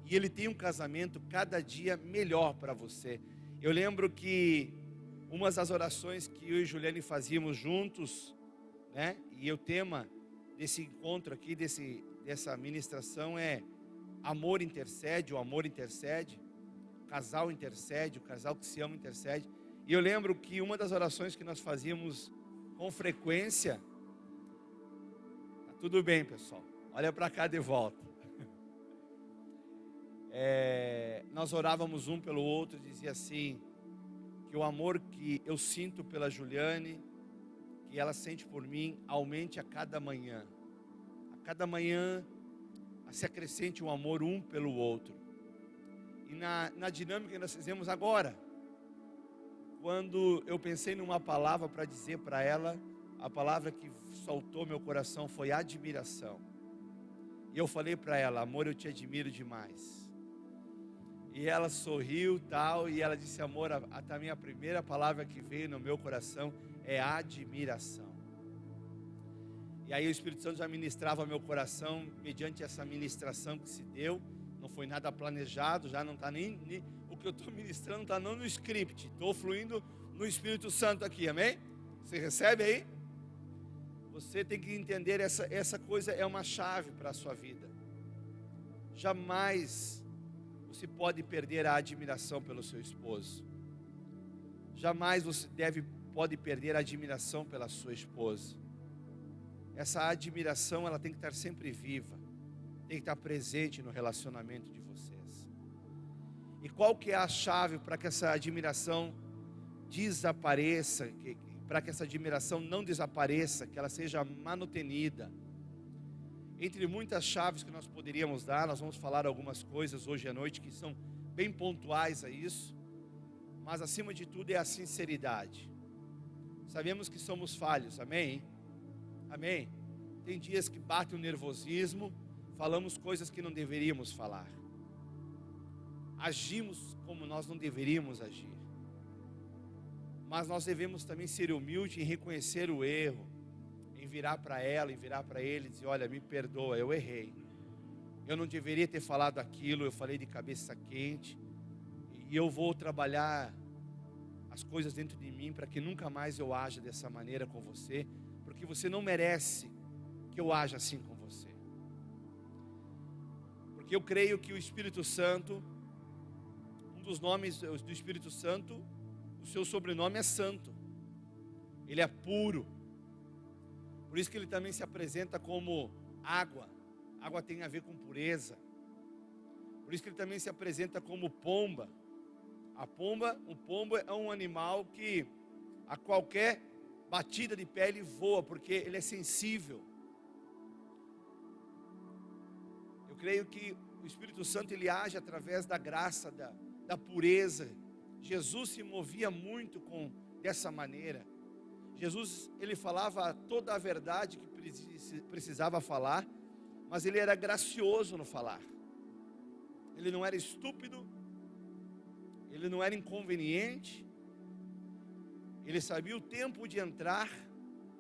E Ele tem um casamento cada dia melhor para você. Eu lembro que umas das orações que eu e Juliane fazíamos juntos, né? E o tema desse encontro aqui, dessa ministração é amor intercede, o amor intercede, o casal intercede, o casal que se ama intercede. E eu lembro que uma das orações que nós fazíamos com frequência, tá tudo bem, pessoal, olha para cá de volta. Nós orávamos um pelo outro, dizia assim, que o amor que eu sinto pela Juliane, que ela sente por mim, aumente a cada manhã. A cada manhã se acrescente um amor um pelo outro. E na dinâmica que nós fizemos agora, quando eu pensei numa palavra para dizer para ela, a palavra que saltou meu coração foi admiração. E eu falei para ela, amor, eu te admiro demais. E ela sorriu tal, e ela disse, amor, a minha primeira palavra que veio no meu coração é admiração. E aí o Espírito Santo já ministrava meu coração, mediante essa ministração que se deu, não foi nada planejado, já não está nem o que eu estou ministrando, está não no script, estou fluindo no Espírito Santo aqui, amém? Você recebe aí? Você tem que entender, essa coisa é uma chave para a sua vida. Jamais você pode perder a admiração pelo seu esposo. Jamais você pode perder a admiração pela sua esposa. Essa admiração, ela tem que estar sempre viva, tem que estar presente no relacionamento de vocês. E qual que é a chave para que essa admiração desapareça, para que essa admiração não desapareça, que ela seja manutenida? Entre muitas chaves que nós poderíamos dar, nós vamos falar algumas coisas hoje à noite que são bem pontuais a isso, mas acima de tudo é a sinceridade. Sabemos que somos falhos, amém? Amém? Tem dias que bate o nervosismo, falamos coisas que não deveríamos falar, agimos como nós não deveríamos agir, mas nós devemos também ser humildes em reconhecer o erro, em virar para ela, em virar para ele e dizer, olha, me perdoa, eu errei, eu não deveria ter falado aquilo, eu falei de cabeça quente, e eu vou trabalhar as coisas dentro de mim para que nunca mais eu haja dessa maneira com você, porque você não merece que eu haja assim com você. Porque eu creio que o Espírito Santo, um dos nomes do Espírito Santo, o seu sobrenome é santo, ele é puro. Por isso que ele também se apresenta como água. Água tem a ver com pureza. Por isso que ele também se apresenta como pomba. O pombo é um animal que a qualquer batida de pele voa, porque ele é sensível. Eu creio que o Espírito Santo ele age através da graça, da pureza. Jesus se movia muito dessa maneira. Jesus, ele falava toda a verdade que precisava falar, mas ele era gracioso no falar. Ele não era estúpido, ele não era inconveniente, ele sabia o tempo de entrar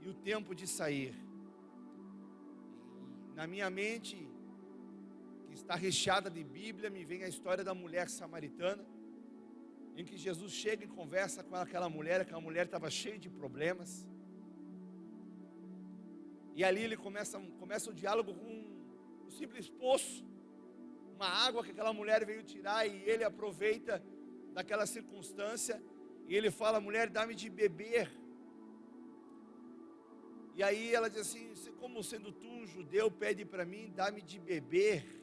e o tempo de sair. E na minha mente, que está recheada de Bíblia, me vem a história da mulher samaritana, em que Jesus chega e conversa com aquela mulher estava cheia de problemas. E ali ele começa o diálogo com um simples poço, uma água que aquela mulher veio tirar, e ele aproveita daquela circunstância, e ele fala, mulher, dá-me de beber. E aí ela diz assim, como sendo tu um judeu, pede para mim, dá-me de beber.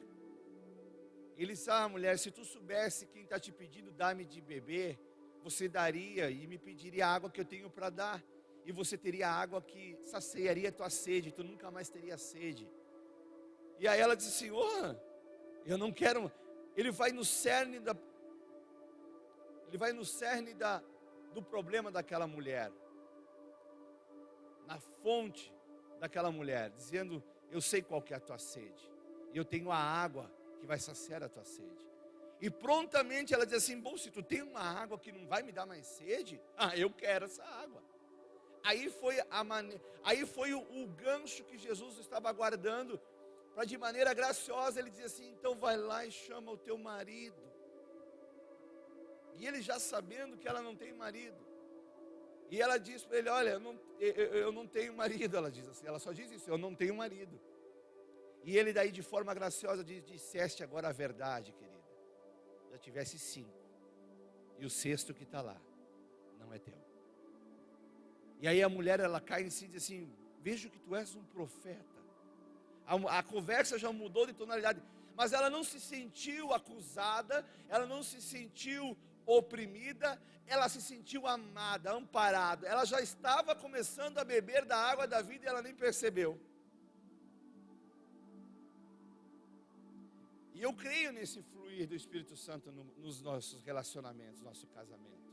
Ele disse, mulher, se tu soubesse quem está te pedindo, dá-me de beber, você daria e me pediria a água que eu tenho para dar, e você teria água que saciaria a tua sede, tu nunca mais teria sede. E aí ela disse, Senhor, eu não quero. Ele vai no cerne do problema daquela mulher, na fonte daquela mulher, dizendo, eu sei qual que é a tua sede, e eu tenho a água que vai saciar a tua sede. E prontamente ela diz assim, bom, se tu tem uma água que não vai me dar mais sede, eu quero essa água. Aí foi o gancho que Jesus estava aguardando, para de maneira graciosa ele dizer assim: então vai lá e chama o teu marido. E ele já sabendo que ela não tem marido. E ela diz para ele: olha, eu não tenho marido. Ela diz assim, ela só diz isso: eu não tenho marido. E ele daí de forma graciosa diz: disseste agora a verdade, querida. Já tivesse 5. E o 6º que está lá não é teu. E aí a mulher, ela cai em si e diz assim: vejo que tu és um profeta. A conversa já mudou de tonalidade. Mas ela não se sentiu acusada, ela não se sentiu oprimida, ela se sentiu amada, amparada. Ela já estava começando a beber da água da vida e ela nem percebeu. E eu creio nesse fluir do Espírito Santo nos nossos relacionamentos, nosso casamento.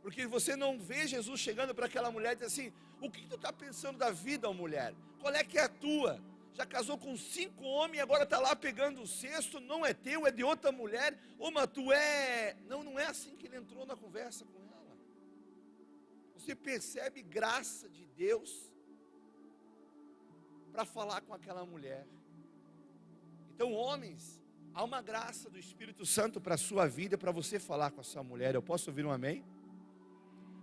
Porque você não vê Jesus chegando para aquela mulher e diz assim: o que tu está pensando da vida, ó mulher? Qual é que é a tua? Já casou com 5 homens e agora está lá pegando o 6º, não é teu, é de outra mulher. Ô, mas tu é... Não é assim que ele entrou na conversa com ela. Você percebe graça de Deus para falar com aquela mulher. Então, homens, há uma graça do Espírito Santo para a sua vida, para você falar com a sua mulher. Eu posso ouvir um amém?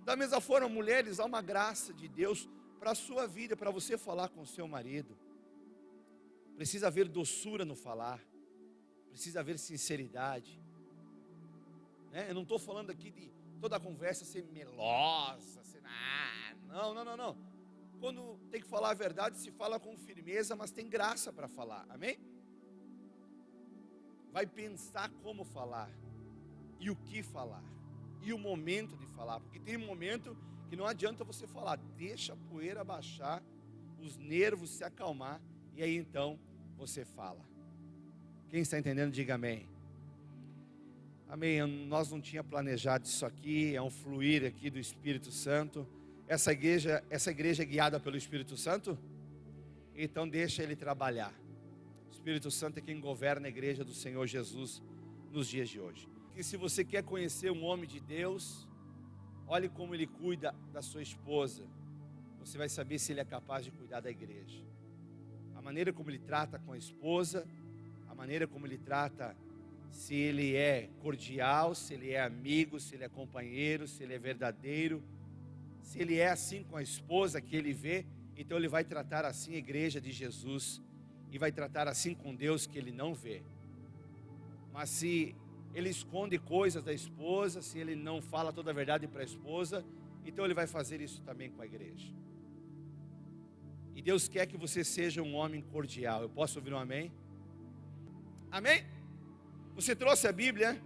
Da mesma forma, mulheres, há uma graça de Deus para a sua vida, para você falar com o seu marido. Precisa haver doçura no falar, precisa haver sinceridade, né? Eu não estou falando aqui de toda a conversa ser melosa, não. Quando tem que falar a verdade, se fala com firmeza, mas tem graça para falar, amém? Vai pensar como falar, e o que falar, e o momento de falar, porque tem um momento que não adianta você falar, deixa a poeira baixar, os nervos se acalmar, e aí então você fala. Quem está entendendo, diga amém. Amém. Nós não tínhamos planejado isso aqui, é um fluir aqui do Espírito Santo. Essa igreja é guiada pelo Espírito Santo? Então deixa ele trabalhar. O Espírito Santo é quem governa a igreja do Senhor Jesus nos dias de hoje. E se você quer conhecer um homem de Deus, olhe como ele cuida da sua esposa. Você vai saber se ele é capaz de cuidar da igreja. A maneira como ele trata com a esposa, a maneira como ele trata, se ele é cordial, se ele é amigo, se ele é companheiro, se ele é verdadeiro, se ele é assim com a esposa que ele vê, então ele vai tratar assim a igreja de Jesus e vai tratar assim com Deus que ele não vê. Mas se ele esconde coisas da esposa, se ele não fala toda a verdade para a esposa, então ele vai fazer isso também com a igreja. E Deus quer que você seja um homem cordial. Eu posso ouvir um amém? Amém? Você trouxe a Bíblia?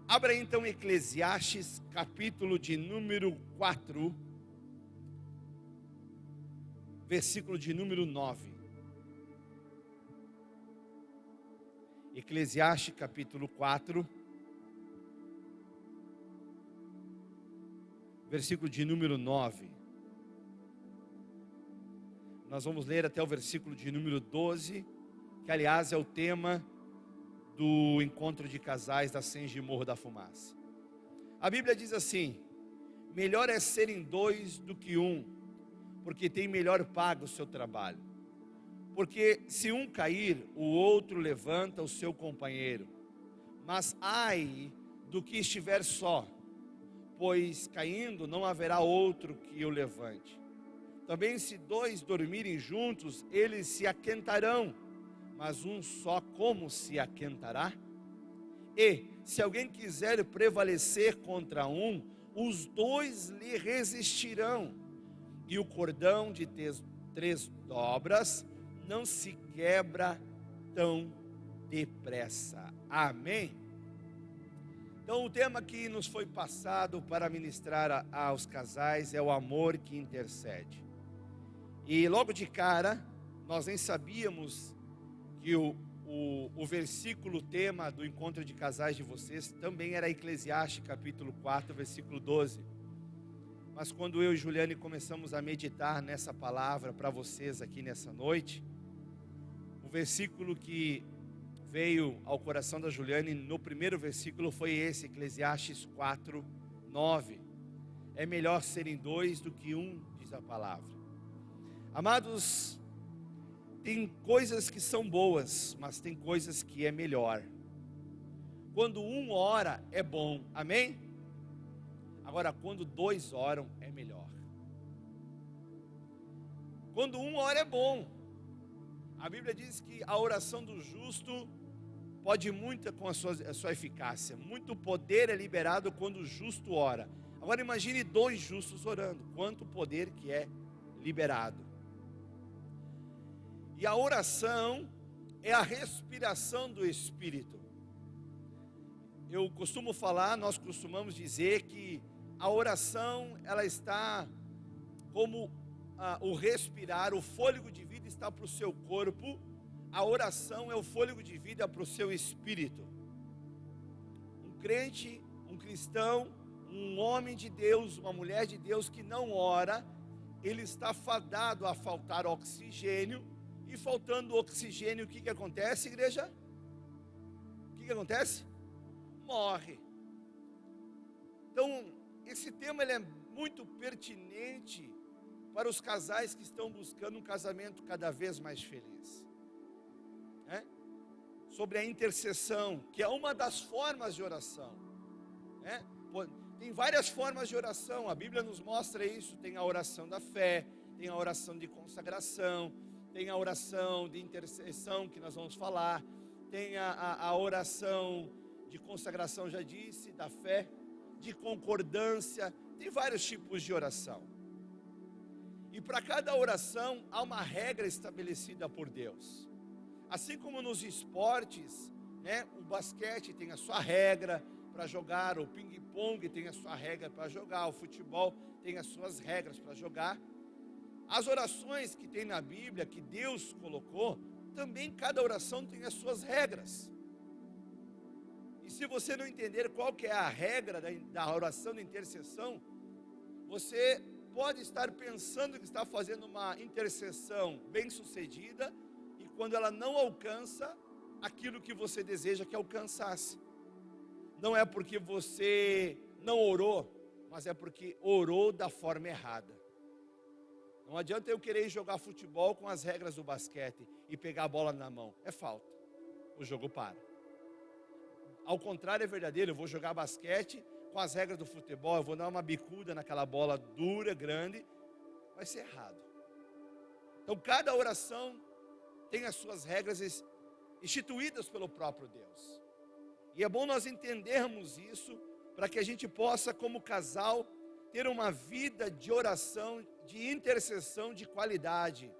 Abra então Eclesiastes, capítulo de número 4, versículo de número 9. Eclesiastes, capítulo 4, versículo de número 9. Nós vamos ler até o versículo de número 12, que aliás é o tema do encontro de casais da Senge Morro da Fumaça. A Bíblia diz assim: melhor é serem 2 do que 1, porque tem melhor paga o seu trabalho. Porque se um cair, o outro levanta o seu companheiro. Mas ai do que estiver só, pois caindo não haverá outro que o levante. Também se 2 dormirem juntos, eles se aquentarão, mas um só como se aquentará? E se alguém quiser prevalecer contra um, os 2 lhe resistirão. E o cordão de 3 dobras não se quebra tão depressa. Amém? Então o tema que nos foi passado para ministrar aos casais é o amor que intercede. E logo de cara, nós nem sabíamos que o versículo tema do encontro de casais de vocês também era Eclesiastes capítulo 4, versículo 12. Mas quando eu e Juliane começamos a meditar nessa palavra para vocês aqui nessa noite, o versículo que veio ao coração da Juliane no primeiro versículo foi esse, Eclesiastes 4, 9. É melhor serem 2 do que 1, diz a palavra. Amados, Tem coisas que são boas, mas tem coisas que é melhor. Quando um ora é bom, amém? Agora, quando dois oram é melhor. Quando um ora é bom. A Bíblia diz que a oração do justo pode muito com a sua eficácia. Muito poder é liberado quando o justo ora. Agora imagine dois justos orando. Quanto poder que é liberado. E a oração é a respiração do Espírito. Eu costumo falar, nós costumamos dizer que a oração, ela está como o respirar, o fôlego de vida está para o seu corpo. A oração é o fôlego de vida para o seu espírito. Um crente, um cristão, um homem de Deus, uma mulher de Deus que não ora, ele está fadado a faltar oxigênio. E faltando oxigênio, o que acontece, igreja? O que acontece? Morre. Então, esse tema ele é muito pertinente para os casais que estão buscando um casamento cada vez mais feliz. Sobre a intercessão, que é uma das formas de oração. Tem várias formas de oração, a Bíblia nos mostra isso. Tem a oração da fé, tem a oração de consagração, tem a oração de intercessão que nós vamos falar, tem a oração de consagração, já disse, da fé, de concordância, tem vários tipos de oração. E para cada oração há uma regra estabelecida por Deus. Assim como nos esportes, o basquete tem a sua regra para jogar, o ping-pong tem a sua regra para jogar, o futebol tem as suas regras para jogar. As orações que tem na Bíblia, que Deus colocou, também cada oração tem as suas regras. E se você não entender qual que é a regra da oração de intercessão, você pode estar pensando que está fazendo uma intercessão bem sucedida, e quando ela não alcança aquilo que você deseja que alcançasse. Não é porque você não orou, mas é porque orou da forma errada. Não adianta eu querer jogar futebol com as regras do basquete e pegar a bola na mão. É falta. O jogo para. Ao contrário, é verdadeiro. Eu vou jogar basquete com as regras do futebol. Eu vou dar uma bicuda naquela bola dura, grande. Vai ser errado. Então, cada oração tem as suas regras instituídas pelo próprio Deus. E é bom nós entendermos isso para que a gente possa, como casal, ter uma vida de oração, de intercessão de qualidade.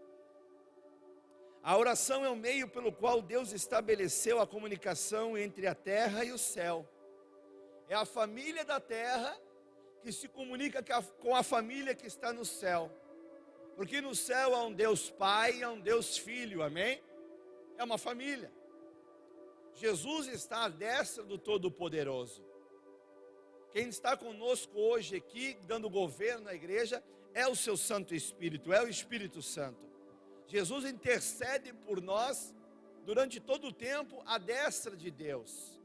A oração é o meio pelo qual Deus estabeleceu a comunicação entre a terra e o céu. É a família da terra que se comunica com a família que está no céu. Porque no céu há um Deus Pai e há um Deus Filho, amém? É uma família. Jesus está à destra do Todo-Poderoso. Quem está conosco hoje aqui, dando governo à igreja, é o seu Santo Espírito, é o Espírito Santo. Jesus intercede por nós durante todo o tempo à destra de Deus.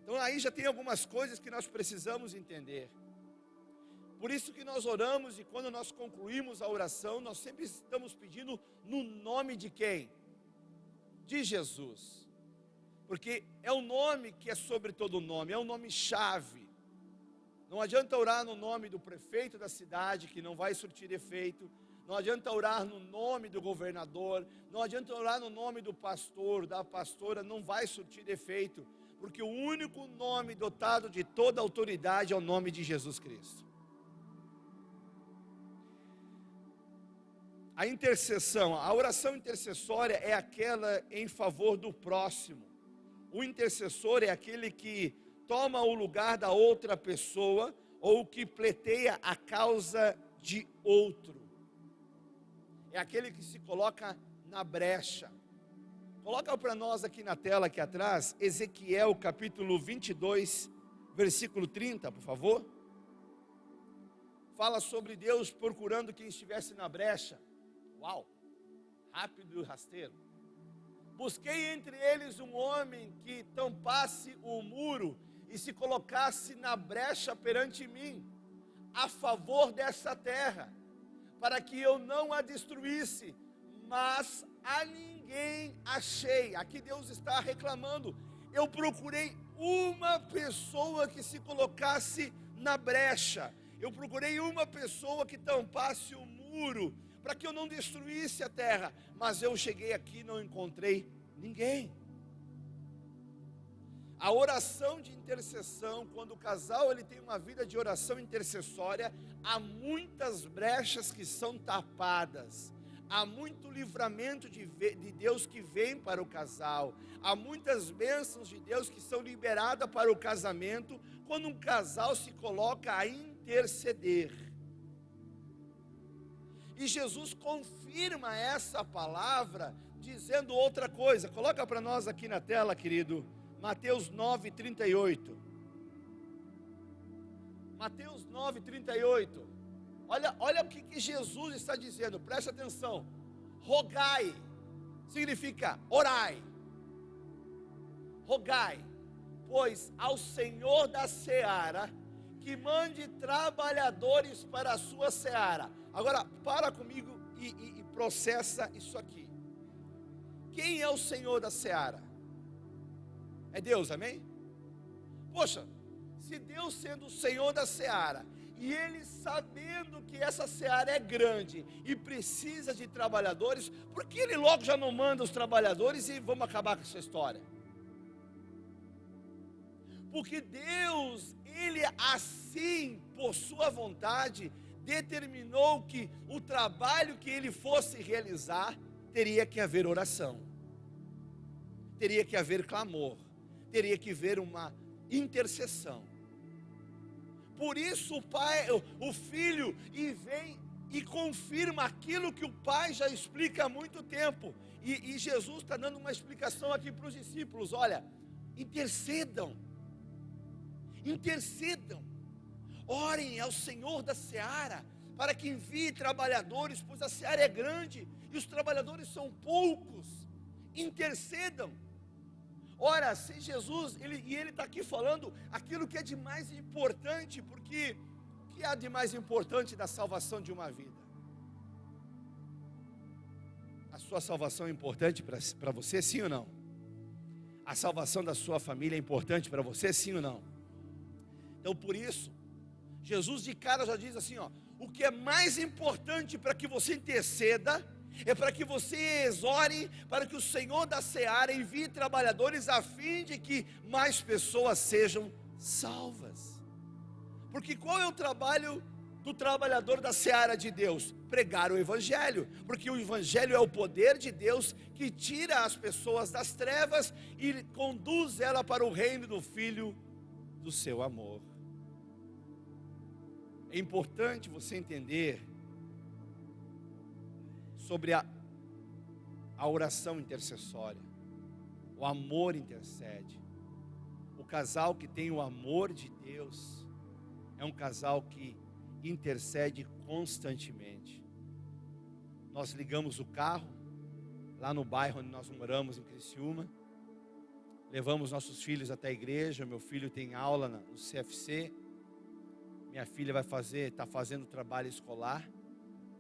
Então aí já tem algumas coisas que nós precisamos entender. Por isso que nós oramos, e quando nós concluímos a oração, nós sempre estamos pedindo no nome de quem? De Jesus. Porque é o nome que é sobre todo nome, é o nome chave. Não adianta orar no nome do prefeito da cidade, que não vai surtir efeito. Não adianta orar no nome do governador. Não adianta orar no nome do pastor, da pastora, não vai surtir efeito. Porque o único nome dotado de toda autoridade é o nome de Jesus Cristo. A intercessão, a oração intercessória é aquela em favor do próximo. O intercessor é aquele que toma o lugar da outra pessoa, ou que pleiteia a causa de outro. É aquele que se coloca na brecha. Coloca para nós aqui na tela, aqui atrás, Ezequiel capítulo 22, versículo 30, por favor. Fala sobre Deus procurando quem estivesse na brecha. Uau, rápido e rasteiro. Busquei entre eles um homem que tampasse o muro e se colocasse na brecha perante mim, a favor dessa terra, para que eu não a destruísse, mas a ninguém achei. Aqui Deus está reclamando. Eu procurei uma pessoa que se colocasse na brecha. Eu procurei uma pessoa que tampasse o muro, para que eu não destruísse a terra. Mas eu cheguei aqui e não encontrei ninguém. A oração de intercessão, quando o casal ele tem uma vida de oração intercessória, há muitas brechas que são tapadas. Há muito livramento de Deus que vem para o casal. Há muitas bênçãos de Deus que são liberadas para o casamento, quando um casal se coloca a interceder. E Jesus confirma essa palavra, dizendo outra coisa. Coloca para nós aqui na tela, querido, Mateus 9:38. Mateus 9:38. Olha o que Jesus está dizendo, preste atenção. Rogai, significa orai. Rogai, pois ao Senhor da seara, que mande trabalhadores para a sua seara. Agora, para comigo e processa isso aqui. Quem é o Senhor da seara? É Deus, amém? Poxa, se Deus sendo o Senhor da seara, e Ele sabendo que essa seara é grande e precisa de trabalhadores, por que Ele logo já não manda os trabalhadores e vamos acabar com essa história? Porque Deus, Ele assim, por sua vontade, determinou que o trabalho que Ele fosse realizar, teria que haver oração, teria que haver clamor, teria que haver uma intercessão. Por isso o filho vem e confirma aquilo que o pai já explica há muito tempo. E Jesus está dando uma explicação aqui para os discípulos. Olha, intercedam, orem ao Senhor da seara, para que envie trabalhadores, pois a seara é grande, e os trabalhadores são poucos. Intercedam. Ora, se Jesus, ele está aqui falando aquilo que é de mais importante, porque o que há de mais importante da salvação de uma vida? A sua salvação é importante para você, sim ou não? A salvação da sua família é importante para você, sim ou não? Então, por isso, Jesus de cara já diz assim, ó, o que é mais importante para que você interceda, é para que você exore, para que o Senhor da seara envie trabalhadores, a fim de que mais pessoas sejam salvas. Porque qual é o trabalho do trabalhador da seara de Deus? Pregar o Evangelho, porque o Evangelho é o poder de Deus, que tira as pessoas das trevas, e conduz ela para o reino do Filho do seu amor. É importante você entender sobre a oração intercessória. O amor intercede. O casal que tem o amor de Deus é um casal que intercede constantemente. Nós ligamos o carro lá no bairro onde nós moramos, em Criciúma, levamos nossos filhos até a igreja. Meu filho tem aula no CFC, minha filha está fazendo trabalho escolar.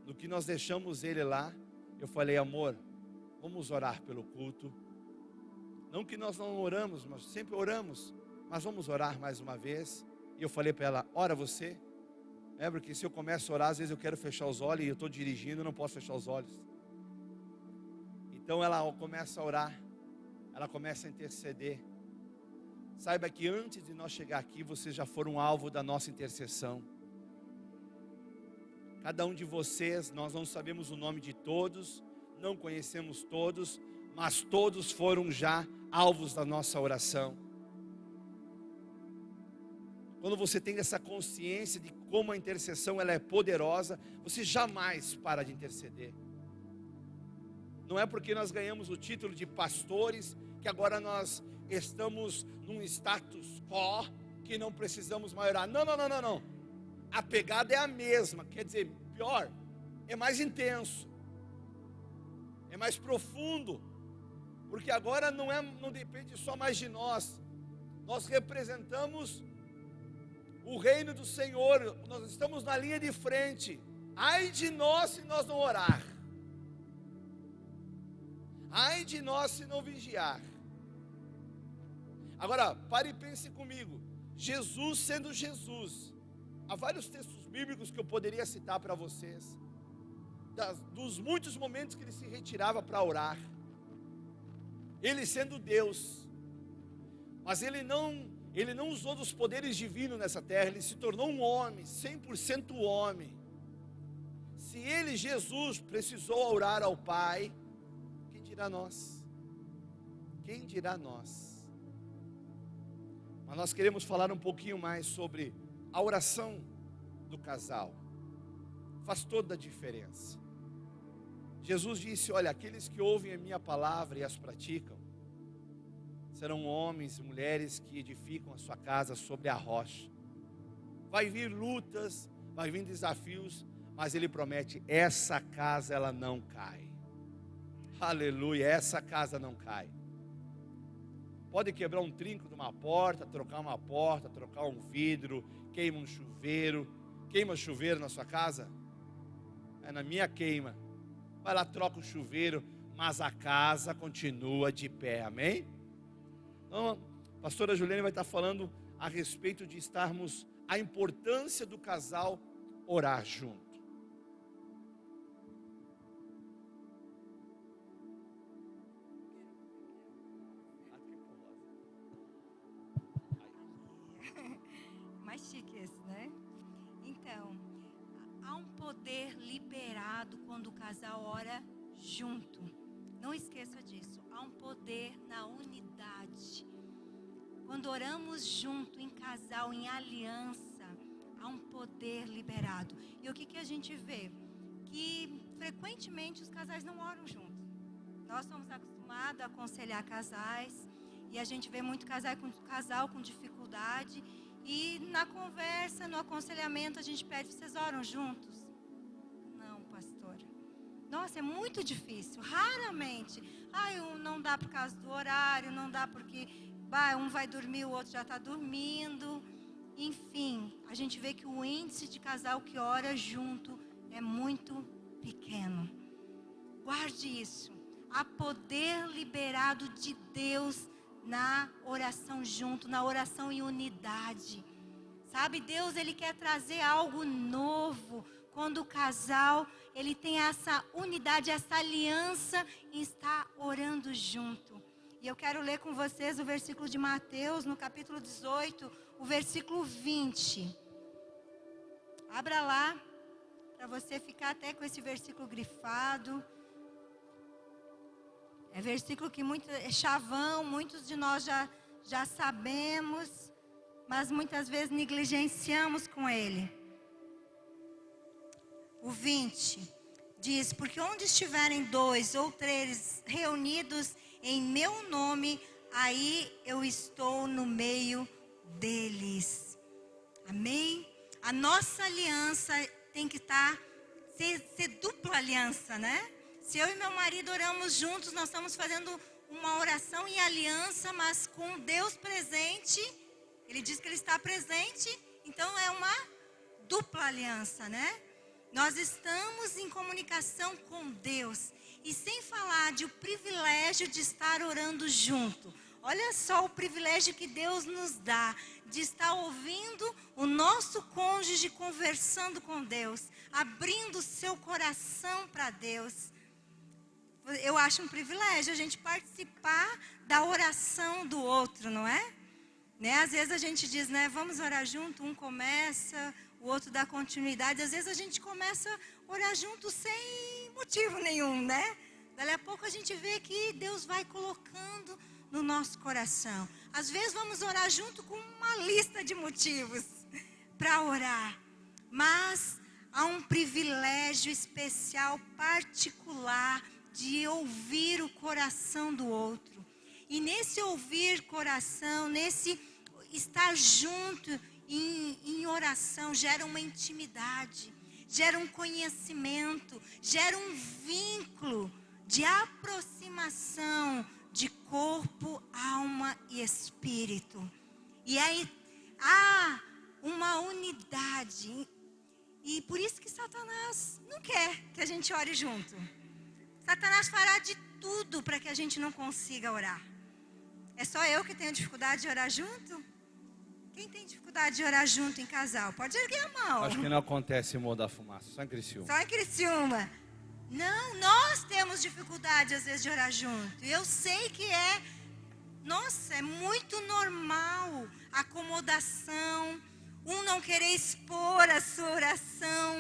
No que nós deixamos ele lá, eu falei, amor, vamos orar pelo culto. Não que nós não oramos, nós sempre oramos, mas vamos orar mais uma vez. E eu falei para ela, ora você. Porque se eu começo a orar, às vezes eu quero fechar os olhos, e eu estou dirigindo, eu não posso fechar os olhos. Então ela começa a orar, ela começa a interceder. Saiba que antes de nós chegar aqui, vocês já foram alvo da nossa intercessão. Cada um de vocês, nós não sabemos o nome de todos, não conhecemos todos, mas todos foram já alvos da nossa oração. Quando você tem essa consciência de como a intercessão ela é poderosa, você jamais para de interceder. Não é porque nós ganhamos o título de pastores, que agora nós estamos num status quo, que não precisamos mais orar. Não. A pegada é a mesma, quer dizer, pior, é mais intenso, é mais profundo, porque agora não depende só mais de nós. Nós representamos o reino do Senhor, nós estamos na linha de frente. Ai de nós se nós não orar. Ai de nós se não vigiar. Agora, pare e pense comigo. Jesus sendo Jesus. Há vários textos bíblicos que eu poderia citar para vocês. Dos muitos momentos que ele se retirava para orar. Ele sendo Deus. Mas ele não usou dos poderes divinos nessa terra. Ele se tornou um homem, 100% homem. Se ele, Jesus, precisou orar ao Pai, quem dirá nós? Quem dirá nós? Mas nós queremos falar um pouquinho mais sobre a oração do casal. Faz toda a diferença. Jesus disse, olha, aqueles que ouvem a minha palavra e as praticam, serão homens e mulheres que edificam a sua casa sobre a rocha. Vai vir lutas, vai vir desafios, mas ele promete, essa casa ela não cai. Aleluia, essa casa não cai. Pode quebrar um trinco de uma porta, trocar um vidro, queima um chuveiro. Queima chuveiro na sua casa? Na minha queima. Vai lá, troca o chuveiro, mas a casa continua de pé, amém? Então, a pastora Juliane vai estar falando a respeito de a importância do casal orar junto. Mais chique esse, né? Então, há um poder liberado quando o casal ora junto. Não esqueça disso. Há um poder na unidade. Quando oramos junto, em casal, em aliança, há um poder liberado. E o que a gente vê? Que frequentemente os casais não oram juntos. Nós somos acostumados a aconselhar casais e a gente vê muito casal com dificuldade. E na conversa, no aconselhamento, a gente pede, vocês oram juntos? Não, pastora. Nossa, é muito difícil, raramente. Não dá por causa do horário, não dá porque um vai dormir, o outro já está dormindo. Enfim, a gente vê que o índice de casal que ora junto é muito pequeno. Guarde isso. Há poder liberado de Deus na oração junto, na oração em unidade. Sabe, Deus, Ele quer trazer algo novo. Quando o casal, ele tem essa unidade, essa aliança em estar orando junto. E eu quero ler com vocês o versículo de Mateus, no capítulo 18, o versículo 20. Abra lá, para você ficar até com esse versículo grifado. É versículo que é chavão, muitos de nós já sabemos, mas muitas vezes negligenciamos com ele. O 20 diz, porque onde estiverem 2 ou 3 reunidos em meu nome, aí eu estou no meio deles. Amém? A nossa aliança tem que ser dupla aliança, né? Se eu e meu marido oramos juntos, nós estamos fazendo uma oração em aliança, mas com Deus presente. Ele diz que Ele está presente, então é uma dupla aliança, né? Nós estamos em comunicação com Deus. E sem falar de o privilégio de estar orando junto. Olha só o privilégio que Deus nos dá de estar ouvindo o nosso cônjuge conversando com Deus, abrindo o seu coração para Deus. Eu acho um privilégio a gente participar da oração do outro, não é? Né? Às vezes a gente diz, né, vamos orar junto, um começa, o outro dá continuidade. Às vezes a gente começa a orar junto sem motivo nenhum, né? Dali a pouco a gente vê que Deus vai colocando no nosso coração. Às vezes vamos orar junto com uma lista de motivos para orar. Mas há um privilégio especial, particular, de ouvir o coração do outro. E nesse ouvir coração, nesse estar junto em oração, gera uma intimidade, gera um conhecimento, gera um vínculo de aproximação de corpo, alma e espírito. E aí há uma unidade. E por isso que Satanás não quer que a gente ore junto. Satanás fará de tudo para que a gente não consiga orar. É só eu que tenho dificuldade de orar junto? Quem tem dificuldade de orar junto em casal? Pode erguer a mão. Acho que não acontece em Morro da Fumaça, só em Criciúma. Só em Criciúma. Não, nós temos dificuldade às vezes de orar junto. E eu sei que é muito normal a acomodação, um não querer expor a sua oração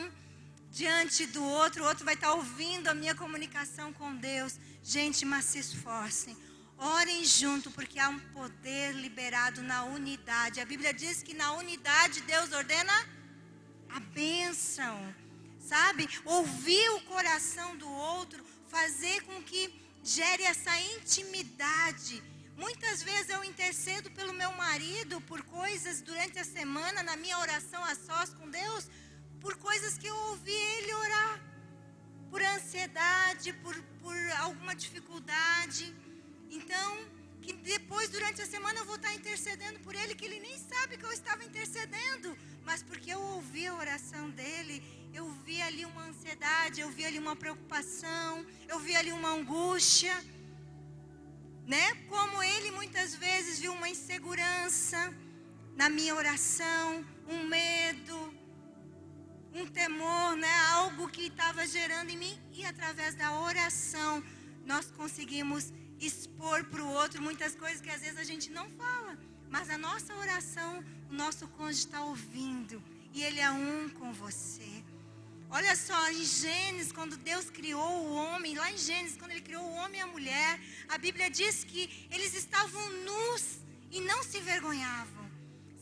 diante do outro, o outro vai estar ouvindo a minha comunicação com Deus. Gente, mas se esforcem, orem junto, porque há um poder liberado na unidade. A Bíblia diz que na unidade Deus ordena a bênção, sabe? Ouvir o coração do outro, fazer com que gere essa intimidade. Muitas vezes eu intercedo pelo meu marido por coisas durante a semana, na minha oração a sós com Deus, por coisas que eu ouvi ele orar, por ansiedade, por alguma dificuldade. Então, que depois durante a semana eu vou estar intercedendo por ele, que ele nem sabe que eu estava intercedendo, mas porque eu ouvi a oração dele, eu vi ali uma ansiedade, eu vi ali uma preocupação, eu vi ali uma angústia, né? Como ele muitas vezes viu uma insegurança na minha oração, um medo, um temor, né? Algo que estava gerando em mim, e através da oração nós conseguimos expor para o outro muitas coisas que às vezes a gente não fala, mas a nossa oração, o nosso cônjuge está ouvindo, e ele é um com você. Olha só, em Gênesis, quando Deus criou o homem, lá em Gênesis, quando ele criou o homem e a mulher, a Bíblia diz que eles estavam nus e não se envergonhavam,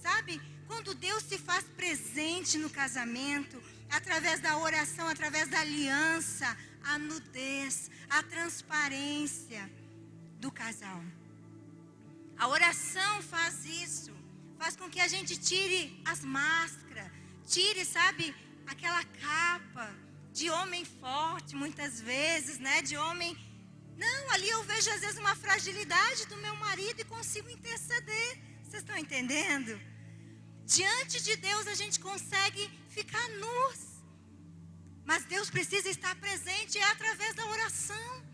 sabe? Quando Deus se faz presente no casamento, através da oração, através da aliança, a nudez, a transparência do casal. A oração faz isso, faz com que a gente tire as máscaras, tire, sabe, aquela capa de homem forte, muitas vezes, né, de homem. Não, ali eu vejo às vezes uma fragilidade do meu marido e consigo interceder. Vocês estão entendendo? Diante de Deus a gente consegue ficar nus, mas Deus precisa estar presente, é através da oração.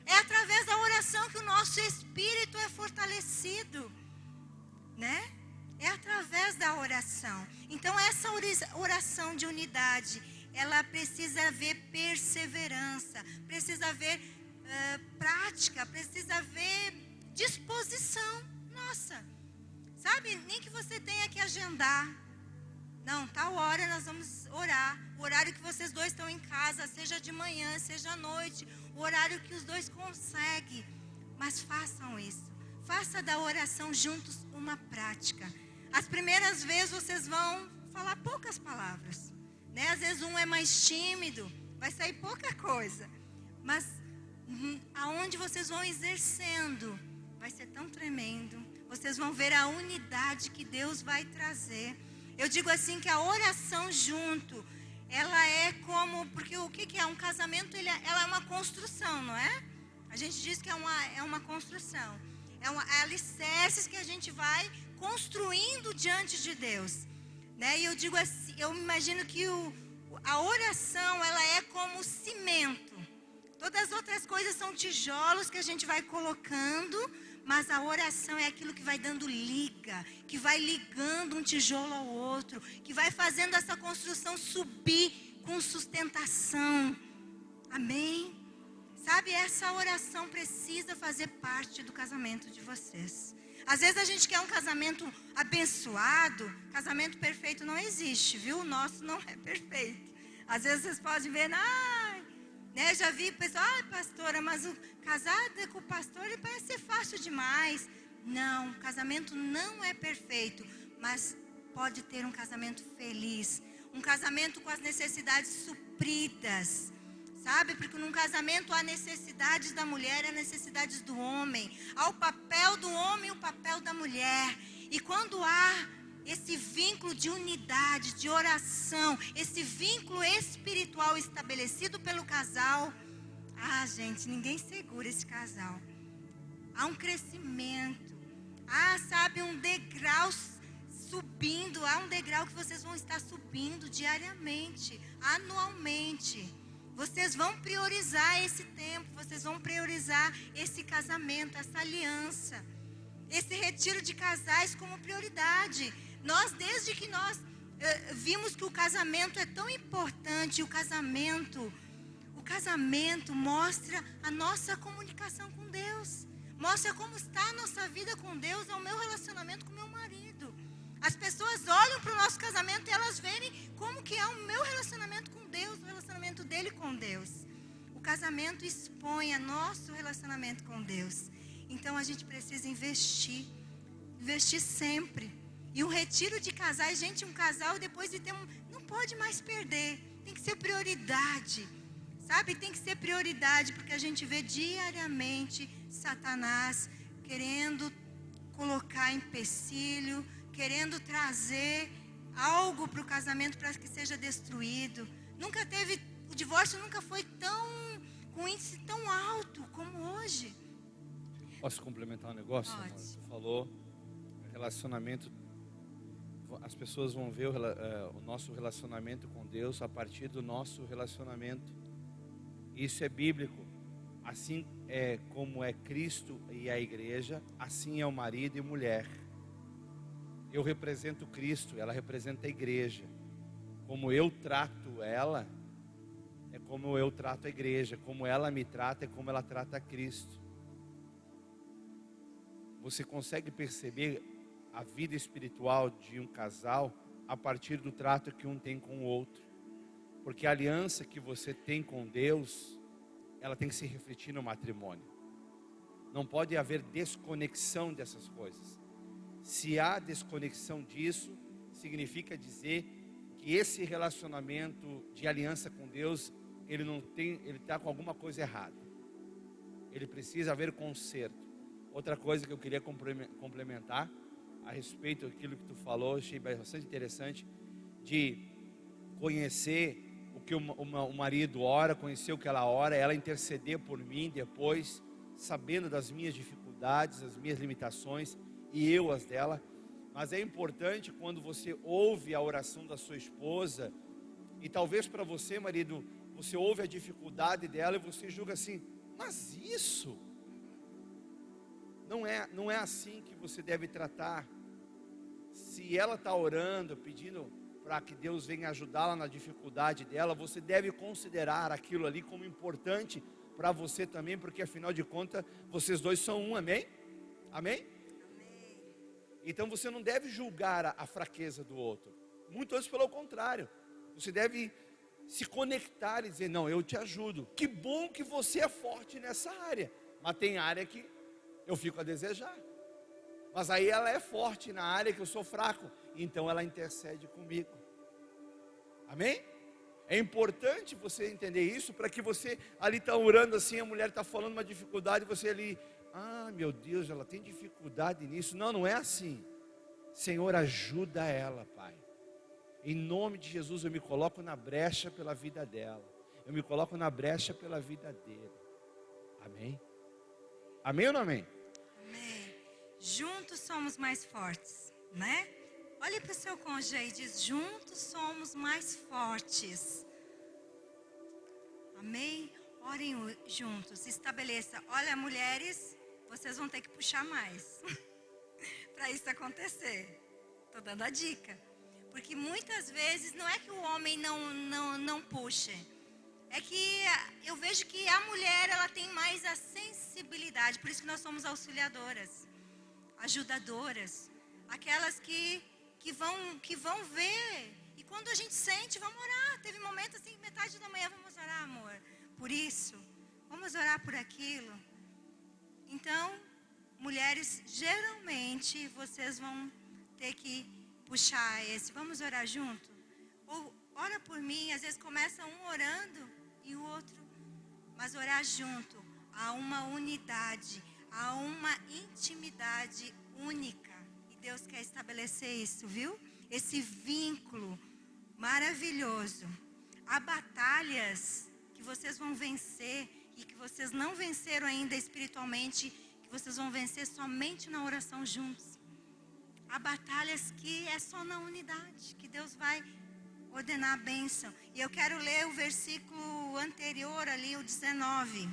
É através da oração que o nosso espírito é fortalecido, né? É através da oração. Então essa oração de unidade, ela precisa haver perseverança, precisa haver prática, precisa haver disposição. Nossa, sabe, nem que você tenha que agendar. Não, tal hora nós vamos orar. O horário que vocês dois estão em casa, seja de manhã, seja à noite, o horário que os dois conseguem. Mas façam isso. Faça da oração juntos uma prática. As primeiras vezes vocês vão falar poucas palavras, né? Às vezes um é mais tímido, vai sair pouca coisa. Mas aonde vocês vão exercendo, vai ser tão tremendo. Vocês vão ver a unidade que Deus vai trazer. Eu digo assim que a oração junto, ela é como, porque o que é um casamento? Ela é uma construção, não é? A gente diz que é uma construção. É alicerces que a gente vai construindo diante de Deus, né? E eu digo assim, eu imagino que a oração, ela é como cimento. Todas as outras coisas são tijolos que a gente vai colocando, mas a oração é aquilo que vai dando liga, que vai ligando um tijolo ao outro, que vai fazendo essa construção subir com sustentação. Amém? Sabe, essa oração precisa fazer parte do casamento de vocês. Às vezes a gente quer um casamento abençoado, casamento perfeito não existe, viu? O nosso não é perfeito. Às vezes vocês podem ver, né? Já vi pessoal, pastora, mas o casado com o pastor ele parece ser fácil demais. Não, o casamento não é perfeito, mas pode ter um casamento feliz, um casamento com as necessidades supridas. Sabe, porque num casamento há necessidades da mulher, há necessidades do homem. Há o papel do homem e o papel da mulher. E quando há esse vínculo de unidade, de oração, esse vínculo espiritual estabelecido pelo casal, gente, ninguém segura esse casal. Há um crescimento. Sabe, um degrau subindo. Há um degrau que vocês vão estar subindo diariamente, anualmente. Vocês vão priorizar esse tempo, vocês vão priorizar esse casamento, essa aliança, esse retiro de casais como prioridade. Nós, desde que nós vimos que o casamento é tão importante, o casamento mostra a nossa comunicação com Deus, mostra como está a nossa vida com Deus, é o meu relacionamento com meu marido. As pessoas olham para o nosso casamento e elas verem como que é o meu relacionamento com Deus, o relacionamento dele com Deus. O casamento expõe a nosso relacionamento com Deus. Então a gente precisa investir sempre. E um retiro de casais, gente, um casal depois de ter não pode mais perder, tem que ser prioridade, sabe? Tem que ser prioridade, porque a gente vê diariamente Satanás querendo colocar empecilho, querendo trazer algo para o casamento para que seja destruído. O divórcio nunca foi com índice tão alto como hoje. Posso complementar um negócio? Pode. Você falou relacionamento. As pessoas vão ver o nosso relacionamento com Deus a partir do nosso relacionamento. Isso é bíblico. Assim é como é Cristo e a igreja, assim é o marido e mulher. Eu represento Cristo, ela representa a igreja. Como eu trato ela, é como eu trato a igreja. Como ela me trata, é como ela trata a Cristo. Você consegue perceber a vida espiritual de um casal a partir do trato que um tem com o outro. Porque a aliança que você tem com Deus, ela tem que se refletir no matrimônio. Não pode haver desconexão dessas coisas. Se há desconexão disso, significa dizer que esse relacionamento de aliança com Deus, ele está com alguma coisa errada. Ele precisa haver conserto. Outra coisa que eu queria complementar a respeito daquilo que tu falou, achei bastante interessante, de conhecer o que o marido ora, conhecer o que ela ora, ela interceder por mim depois, sabendo das minhas dificuldades, das minhas limitações, e eu as dela. Mas é importante quando você ouve a oração da sua esposa, e talvez para você, marido, você ouve a dificuldade dela e você julga assim, mas isso não é assim que você deve tratar. Se ela está orando, pedindo para que Deus venha ajudá-la na dificuldade dela, você deve considerar aquilo ali como importante para você também, porque afinal de contas, vocês dois são um, amém? Amém? Então você não deve julgar a fraqueza do outro, muito antes pelo contrário, você deve se conectar e dizer, não, eu te ajudo, que bom que você é forte nessa área, mas tem área que eu fico a desejar. Mas aí ela é forte na área que eu sou fraco, então ela intercede comigo. Amém? É importante você entender isso, para que você ali está orando assim, a mulher está falando uma dificuldade, você ali, meu Deus, ela tem dificuldade nisso. Não é assim. Senhor, ajuda ela, Pai. Em nome de Jesus, eu me coloco na brecha pela vida dela. Eu me coloco na brecha pela vida dele. Amém? Amém ou não amém? Juntos somos mais fortes, né? Olhe para o seu cônjuge aí e diz, juntos somos mais fortes. Amém? Orem juntos, estabeleça. Olha, mulheres, vocês vão ter que puxar mais para isso acontecer. Estou dando a dica. Porque muitas vezes não é que o homem não puxe. É que eu vejo que a mulher, ela tem mais a sensibilidade. Por isso que nós somos auxiliadoras, ajudadoras, aquelas que vão ver, e quando a gente sente, vamos orar. Teve momento assim, metade da manhã, vamos orar, amor, por isso, vamos orar por aquilo. Então, mulheres, geralmente vocês vão ter que puxar esse, vamos orar junto, ou ora por mim. Às vezes começa um orando e o outro, mas orar junto, há uma unidade, há uma intimidade única, e Deus quer estabelecer isso, viu? Esse vínculo maravilhoso. Há batalhas que vocês vão vencer e que vocês não venceram ainda espiritualmente, que vocês vão vencer somente na oração juntos. Há batalhas que é só na unidade, que Deus vai ordenar a bênção. E eu quero ler o versículo anterior ali, o 19.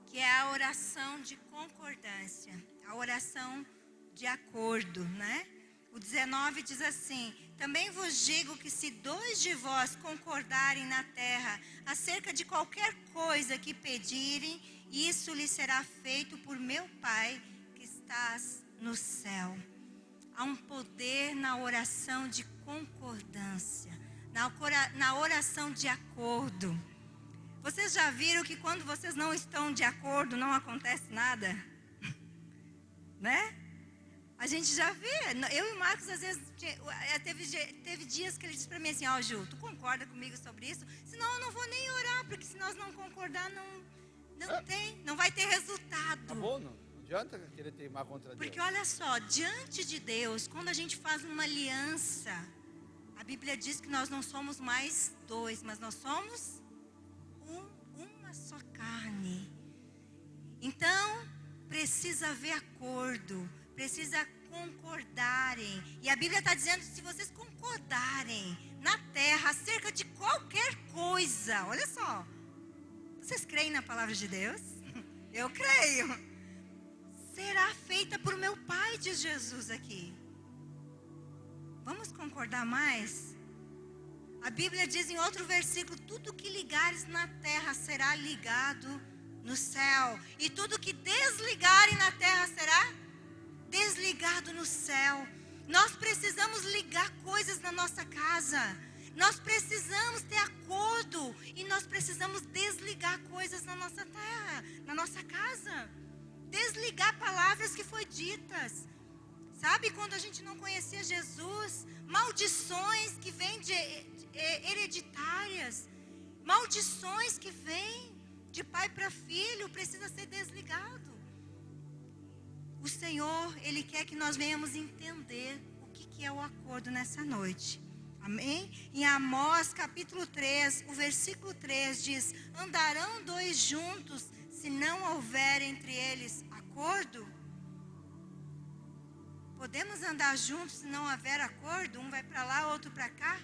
Que é a oração de concordância. A oração de acordo, né? O 19 diz assim: também vos digo que se 2 de vós concordarem na terra acerca de qualquer coisa que pedirem, isso lhe será feito por meu Pai que estás no céu. Há um poder na oração de concordância, na oração de acordo. Vocês já viram que quando vocês não estão de acordo, não acontece nada? Né? A gente já vê. Eu e o Marcos, às vezes, teve dias que ele disse para mim assim: ó, Ju, tu concorda comigo sobre isso? Senão eu não vou nem orar, porque se nós não concordar, não vai ter resultado. Tá bom, não adianta querer teimar contra Deus. Porque olha só, diante de Deus, quando a gente faz uma aliança, a Bíblia diz que nós não somos mais 2, mas nós somos uma só carne. Então, precisa haver acordo, precisa concordarem. E a Bíblia está dizendo, se vocês concordarem na terra acerca de qualquer coisa, olha só, vocês creem na palavra de Deus? Eu creio. Será feita por meu Pai, diz Jesus aqui. Vamos concordar mais? A Bíblia diz em outro versículo: tudo que ligares na terra será ligado no céu, e tudo que desligarem na terra será desligado no céu. Nós precisamos ligar coisas na nossa casa. Nós precisamos ter acordo, e nós precisamos desligar coisas na nossa terra, na nossa casa. Desligar palavras que foram ditas. Sabe, quando a gente não conhecia Jesus, maldições que vêm hereditárias, maldições que vêm de pai para filho, precisa ser desligado. O Senhor, Ele quer que nós venhamos entender o que é o acordo nessa noite. Amém? Em Amós capítulo 3, o versículo 3 diz: andarão 2 juntos se não houver entre eles acordo? Podemos andar juntos se não houver acordo? Um vai para lá, outro para cá?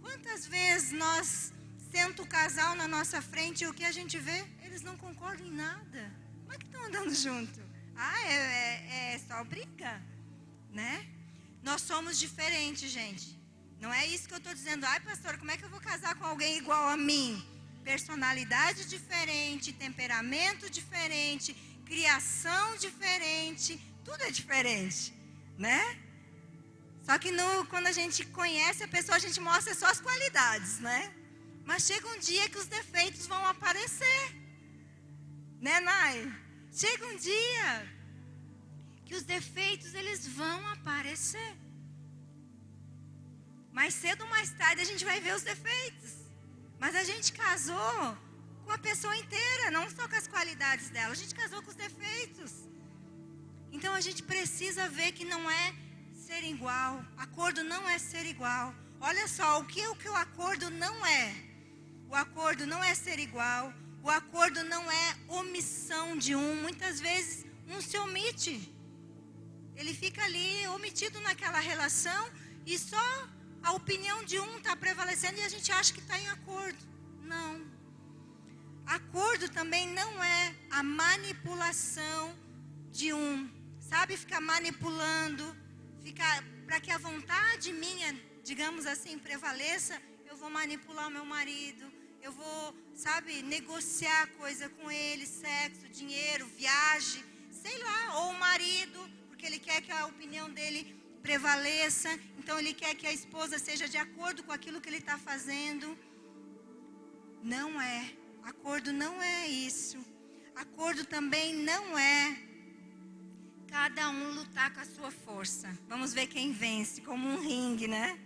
Quantas vezes nós senta o casal na nossa frente e o que a gente vê? Eles não concordam em nada. Como é que estão andando junto? É só briga, né? Nós somos diferentes, gente. Não é isso que eu estou dizendo. Ai, pastor, como é que eu vou casar com alguém igual a mim? Personalidade diferente, temperamento diferente, criação diferente, tudo é diferente, né? Só que quando a gente conhece a pessoa, a gente mostra só as qualidades, né? Mas chega um dia que os defeitos vão aparecer, né, Nai? Chega um dia que os defeitos, eles vão aparecer. Mais cedo ou mais tarde a gente vai ver os defeitos. Mas a gente casou com a pessoa inteira, não só com as qualidades dela. A gente casou com os defeitos. Então a gente precisa ver que não é ser igual. Acordo não é ser igual. Olha só, o que o acordo não é? O acordo não é ser igual. O acordo não é omissão de um. Muitas vezes um se omite. Ele fica ali omitido naquela relação e só a opinião de um está prevalecendo e a gente acha que está em acordo. Não. Acordo também não é a manipulação de um. Sabe, ficar manipulando, para que a vontade minha, digamos assim, prevaleça, eu vou manipular o meu marido, eu vou, sabe, negociar coisa com ele, sexo, dinheiro, viagem, sei lá, ou o marido, porque ele quer que a opinião dele prevaleça, então ele quer que a esposa seja de acordo com aquilo que ele está fazendo. Não é, acordo não é isso. Acordo também não é cada um lutar com a sua força. Vamos ver quem vence, como um ringue, né?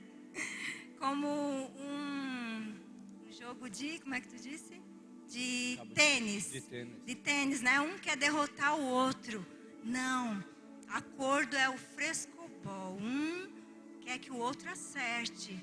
Como um jogo de, como é que tu disse? De tênis. De tênis, né? Um quer derrotar o outro. Não. Acordo é o frescobol. Um quer que o outro acerte.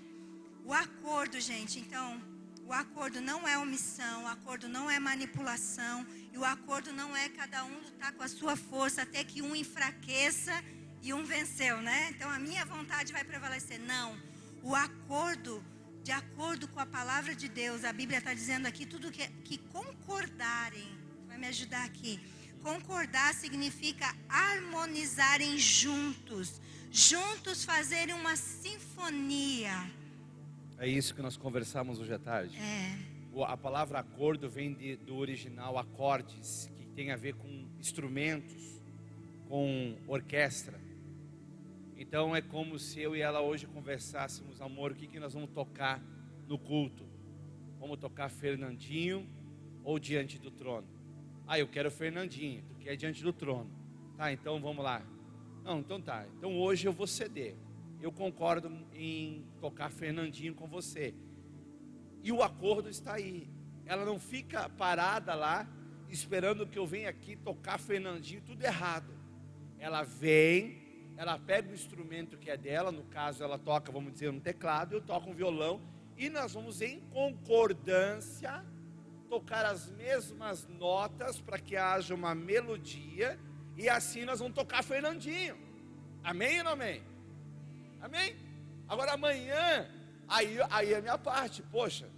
O acordo, gente, então, o acordo não é omissão, o acordo não é manipulação, e o acordo não é cada um lutar com a sua força até que um enfraqueça e um venceu, né? Então a minha vontade vai prevalecer. Não. O acordo, de acordo com a palavra de Deus, a Bíblia está dizendo aqui, tudo que concordarem, vai me ajudar aqui. Concordar significa harmonizarem juntos, juntos fazerem uma sinfonia. É isso que nós conversamos hoje à tarde. A palavra acordo vem do original acordes, que tem a ver com instrumentos, com orquestra. Então é como se eu e ela hoje conversássemos: amor, o que nós vamos tocar no culto? Vamos tocar Fernandinho ou Diante do Trono? Eu quero Fernandinho, tu quer Diante do Trono. Tá, então vamos lá. Não, então tá, então hoje eu vou ceder. Eu concordo em tocar Fernandinho com você. E o acordo está aí. Ela não fica parada lá esperando que eu venha aqui tocar Fernandinho, tudo errado. Ela vem, ela pega o instrumento que é dela, no caso ela toca, vamos dizer, um teclado, eu toco um violão, e nós vamos em concordância tocar as mesmas notas para que haja uma melodia, e assim nós vamos tocar Fernandinho. Amém ou não amém? Amém? Agora amanhã, aí é a minha parte. Poxa,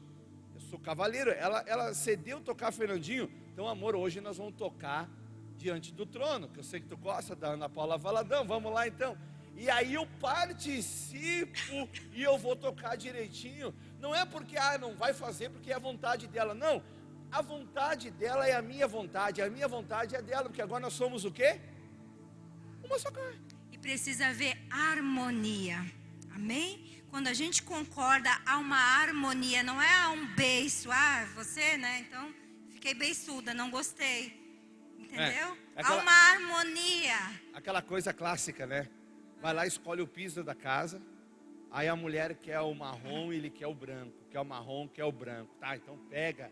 eu sou cavaleiro. Ela cedeu tocar Fernandinho. Então, amor, hoje nós vamos tocar Diante do Trono, que eu sei que tu gosta, da Ana Paula Valadão. Vamos lá então. E aí eu participo e eu vou tocar direitinho. Não é porque não vai fazer porque é a vontade dela. Não, a vontade dela é a minha vontade é a dela, porque agora nós somos o quê? Uma só carne. E precisa haver harmonia, amém? Quando a gente concorda, há uma harmonia, não é um beiço, você, né, então fiquei beiçuda, não gostei, entendeu? Há uma harmonia. Aquela coisa clássica, né? Vai lá, escolhe o piso da casa, aí a mulher quer o marrom e ele quer o branco, quer o marrom, quer o branco, tá, então pega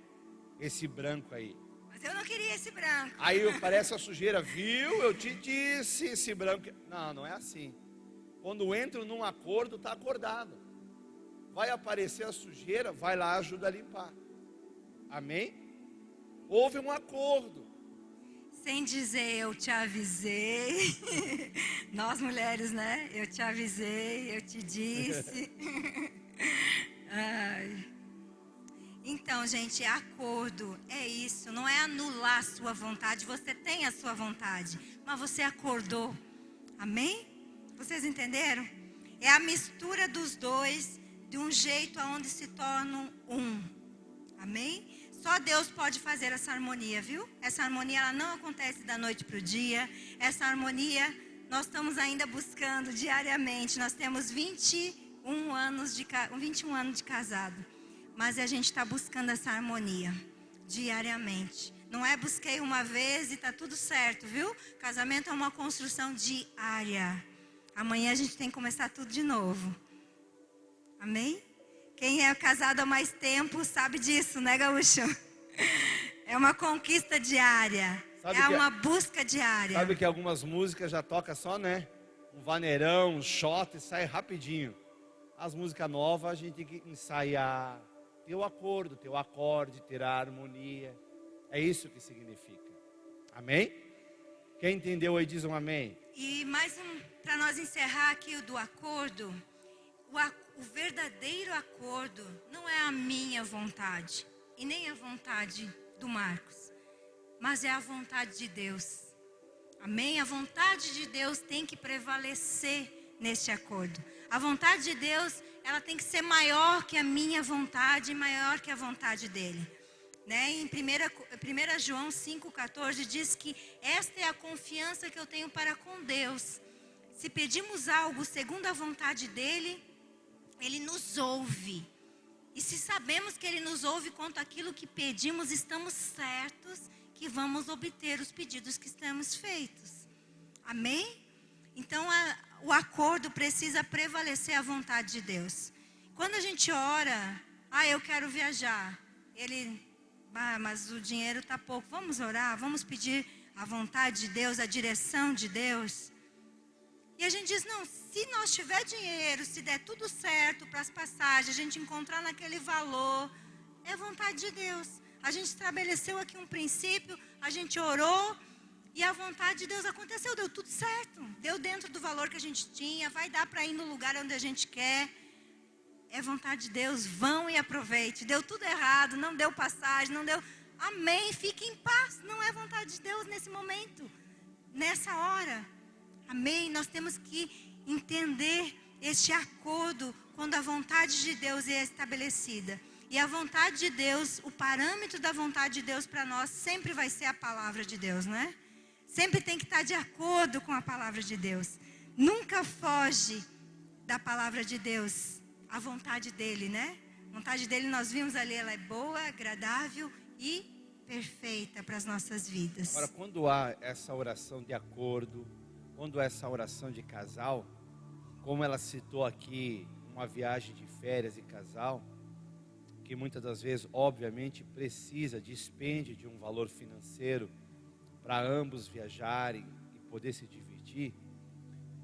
esse branco aí. Mas eu não queria esse branco. Aí parece a sujeira, viu? Eu te disse, esse branco. Não é assim. Quando entro num acordo, está acordado. Vai aparecer a sujeira, vai lá, ajuda a limpar. Amém? Houve um acordo. Sem dizer eu te avisei. Nós mulheres, né? Eu te avisei, eu te disse. Então, gente, acordo é isso, não é anular a sua vontade. Você tem a sua vontade, mas você acordou. Amém? Vocês entenderam? É a mistura dos dois de um jeito aonde se tornam um. Amém? Só Deus pode fazer essa harmonia, viu? Essa harmonia ela não acontece da noite para o dia. Essa harmonia nós estamos ainda buscando diariamente. Nós temos 21 anos de casado. Mas a gente está buscando essa harmonia diariamente. Não é busquei uma vez e está tudo certo, viu? Casamento é uma construção diária. Amanhã a gente tem que começar tudo de novo. Amém? Quem é casado há mais tempo sabe disso, né, Gaúcho? É uma conquista diária. Uma busca diária. Sabe que algumas músicas já toca só, né? Um vaneirão, um shot e sai rapidinho. As músicas novas a gente tem que ensaiar. Ter o acordo, ter o acorde, ter a harmonia. É isso que significa. Amém? Quem entendeu aí diz um amém. E mais para nós encerrar aqui o do acordo. O verdadeiro acordo não é a minha vontade e nem a vontade do Marcos, mas é a vontade de Deus. Amém? A vontade de Deus tem que prevalecer neste acordo. A vontade de Deus, ela tem que ser maior que a minha vontade e maior que a vontade dele. Né? Em 1 João 5,14 diz que esta é a confiança que eu tenho para com Deus. Se pedimos algo segundo a vontade dele, ele nos ouve. E se sabemos que ele nos ouve quanto àquilo que pedimos, estamos certos que vamos obter os pedidos que estamos feitos. Amém? Então o acordo precisa prevalecer a vontade de Deus. Quando a gente ora, eu quero viajar. Mas o dinheiro está pouco. Vamos orar, vamos pedir a vontade de Deus, a direção de Deus. E a gente diz, não, se nós tiver dinheiro, se der tudo certo para as passagens, a gente encontrar naquele valor, é vontade de Deus. A gente estabeleceu aqui um princípio, a gente orou e a vontade de Deus aconteceu, deu tudo certo. Deu dentro do valor que a gente tinha, vai dar para ir no lugar onde a gente quer. é vontade de Deus, vão e aproveite. Deu tudo errado, não deu passagem, não deu... Amém, fique em paz. Não é vontade de Deus nesse momento, nessa hora. Amém, nós temos que entender este acordo quando a vontade de Deus é estabelecida. E a vontade de Deus, o parâmetro da vontade de Deus para nós sempre vai ser a palavra de Deus, né? Sempre tem que estar de acordo com a palavra de Deus. Nunca foge da palavra de Deus, a vontade dele, né? A vontade dele, nós vimos ali, ela é boa, agradável e perfeita para as nossas vidas. Agora, quando há essa oração de acordo, quando há essa oração de casal, como ela citou aqui, uma viagem de férias de casal, que muitas das vezes, obviamente, despende de um valor financeiro para ambos viajarem e poder se divertir.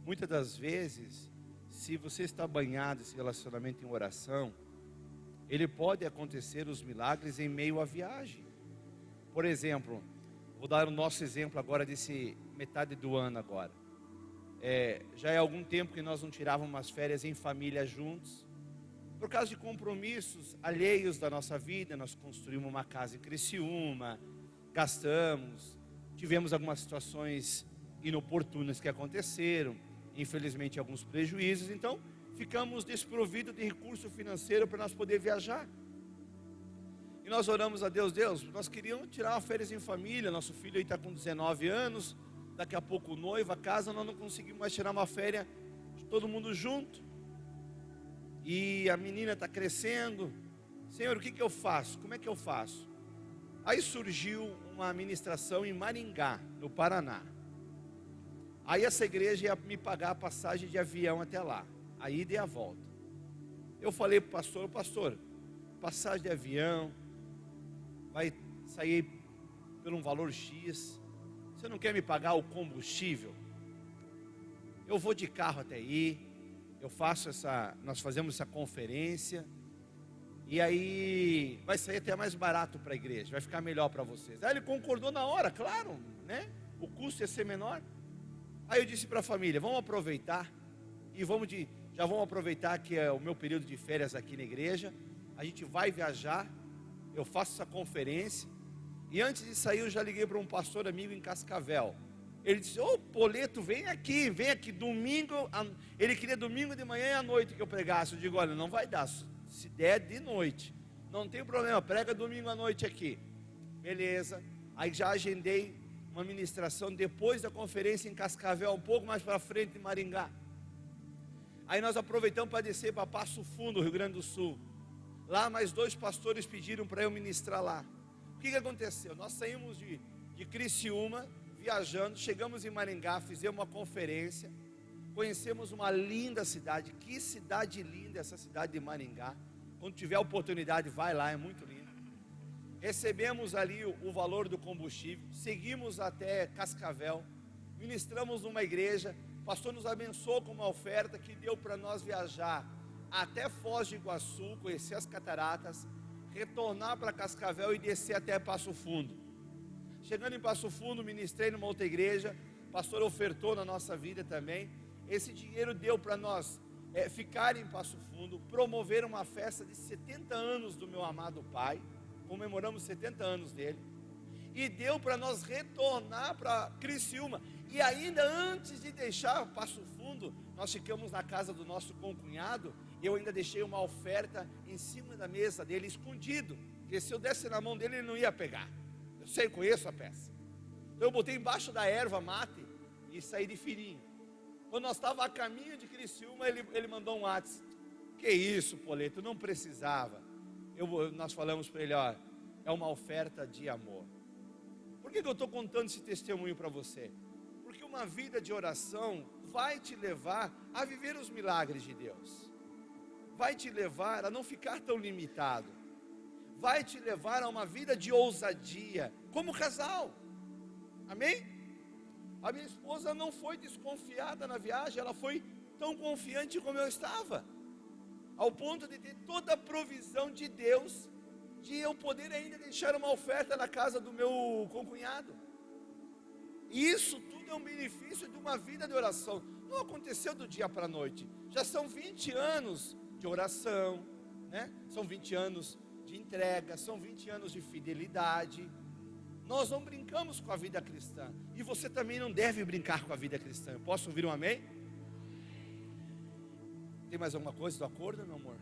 Muitas das vezes, se você está banhado esse relacionamento em oração, ele pode acontecer os milagres em meio à viagem. Por exemplo, vou dar o nosso exemplo agora desse metade do ano agora. Já é algum tempo que nós não tirávamos umas férias em família juntos. Por causa de compromissos alheios da nossa vida, nós construímos uma casa em Criciúma, gastamos, tivemos algumas situações inoportunas que aconteceram, infelizmente alguns prejuízos, então ficamos desprovidos de recurso financeiro para nós poder viajar. E nós oramos a Deus, nós queríamos tirar uma férias em família, nosso filho aí está com 19 anos, daqui a pouco noiva, casa, nós não conseguimos mais tirar uma férias de todo mundo junto. E a menina está crescendo. Senhor, o que eu faço? Como é que eu faço? Aí surgiu uma ministração em Maringá, no Paraná. Aí essa igreja ia me pagar a passagem de avião até lá, a ida e a volta. Eu falei para o pastor, passagem de avião vai sair por um valor X. Você não quer me pagar o combustível? Eu vou de carro até aí. Nós fazemos essa conferência, e aí vai sair até mais barato para a igreja, vai ficar melhor para vocês. Aí ele concordou na hora, claro, né? O custo ia ser menor. Aí eu disse para a família, vamos aproveitar, e já vamos aproveitar que é o meu período de férias aqui na igreja, a gente vai viajar, eu faço essa conferência, e antes de sair eu já liguei para um pastor amigo em Cascavel. Ele disse, Poleto, vem aqui, domingo. Ele queria domingo de manhã e à noite que eu pregasse. Eu digo, olha, não vai dar, se der de noite, não tem problema, prega domingo à noite aqui. Beleza, aí já agendei uma ministração depois da conferência em Cascavel, um pouco mais para frente em Maringá. Aí nós aproveitamos para descer para Passo Fundo, Rio Grande do Sul. Lá mais 2 pastores pediram para eu ministrar lá. O que aconteceu? Nós saímos de Criciúma, viajando, chegamos em Maringá, fizemos uma conferência, conhecemos uma linda cidade. Que cidade linda essa cidade de Maringá. Quando tiver oportunidade, vai lá, é muito lindo. Recebemos ali o valor do combustível, seguimos até Cascavel, ministramos numa igreja, o pastor nos abençoou com uma oferta que deu para nós viajar até Foz do Iguaçu, conhecer as cataratas, retornar para Cascavel e descer até Passo Fundo. Chegando em Passo Fundo, ministrei numa outra igreja, o pastor ofertou na nossa vida também. Esse dinheiro deu para nós ficar em Passo Fundo, promover uma festa de 70 anos do meu amado pai, comemoramos 70 anos dele, e deu para nós retornar para Criciúma. E ainda antes de deixar Passo Fundo, nós ficamos na casa do nosso concunhado, e eu ainda deixei uma oferta em cima da mesa dele, escondido, porque se eu desse na mão dele, ele não ia pegar. Eu conheço a peça. Então eu botei embaixo da erva mate e saí de fininho. Quando nós estávamos a caminho de Criciúma, ele mandou um WhatsApp. Que isso, Poleto, não precisava. Nós falamos para ele, é uma oferta de amor. Por que eu estou contando esse testemunho para você? Porque uma vida de oração vai te levar a viver os milagres de Deus. Vai te levar a não ficar tão limitado. Vai te levar a uma vida de ousadia, como casal. Amém? A minha esposa não foi desconfiada na viagem, ela foi tão confiante como eu estava, ao ponto de ter toda a provisão de Deus, de eu poder ainda deixar uma oferta na casa do meu concunhado. E isso tudo é um benefício de uma vida de oração. Não aconteceu do dia para a noite, já são 20 anos de oração, né? São 20 anos de entrega, são 20 anos de fidelidade. Nós não brincamos com a vida cristã. E você também não deve brincar com a vida cristã. Eu posso ouvir um amém? Tem mais alguma coisa do acordo, meu amor?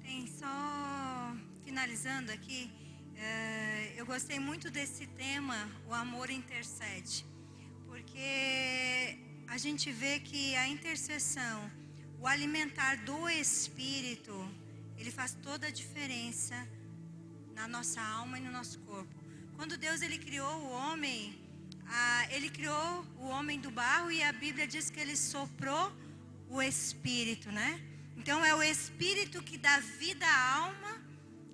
Tem, só finalizando aqui, eu gostei muito desse tema, o amor intercede. Porque a gente vê que a intercessão, o alimentar do Espírito, ele faz toda a diferença na nossa alma e no nosso corpo. Quando Deus ele criou o homem do barro, e a Bíblia diz que ele soprou o Espírito, né? Então é o Espírito que dá vida à alma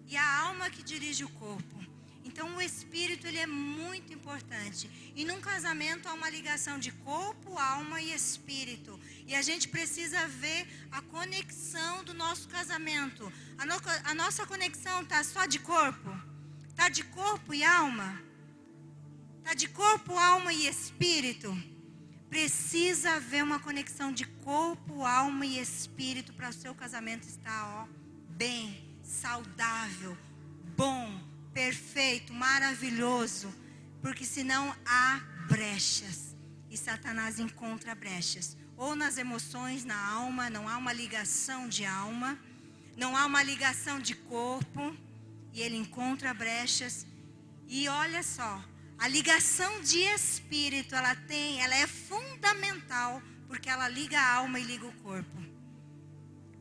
e a alma que dirige o corpo. Então o Espírito ele é muito importante. E num casamento há uma ligação de corpo, alma e Espírito. E a gente precisa ver a conexão do nosso casamento. A nossa conexão está só de corpo? Está de corpo e alma? Está de corpo, alma e Espírito? Precisa haver uma conexão de corpo, alma e Espírito para o seu casamento estar bem, saudável, bom, perfeito, maravilhoso. Porque senão há brechas. E Satanás encontra brechas. Ou nas emoções, na alma, não há uma ligação de alma. Não há uma ligação de corpo. E ele encontra brechas. E olha só, a ligação de espírito, ela é fundamental, porque ela liga a alma e liga o corpo.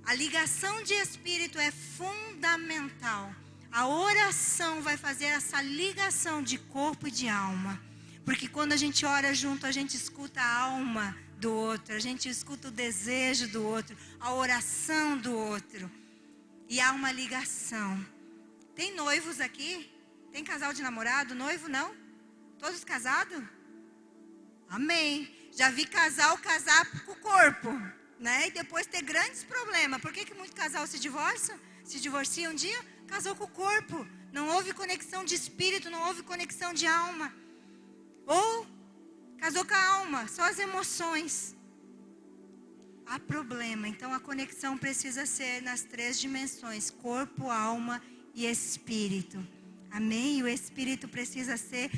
A ligação de espírito é fundamental. A oração vai fazer essa ligação de corpo e de alma. Porque quando a gente ora junto, a gente escuta a alma do outro, a gente escuta o desejo do outro, a oração do outro. E há uma ligação. Tem noivos aqui? Tem casal de namorado? Noivo não? Todos casados? Amém. Já vi casal casar com o corpo, né? E depois ter grandes problemas. Por que muito casal se divorcia? Se divorcia um dia? Casou com o corpo. Não houve conexão de espírito, não houve conexão de alma. Ou casou com a alma, só as emoções. Há problema. Então a conexão precisa ser nas 3 dimensões: corpo, alma e espírito. Amém? E o espírito precisa ser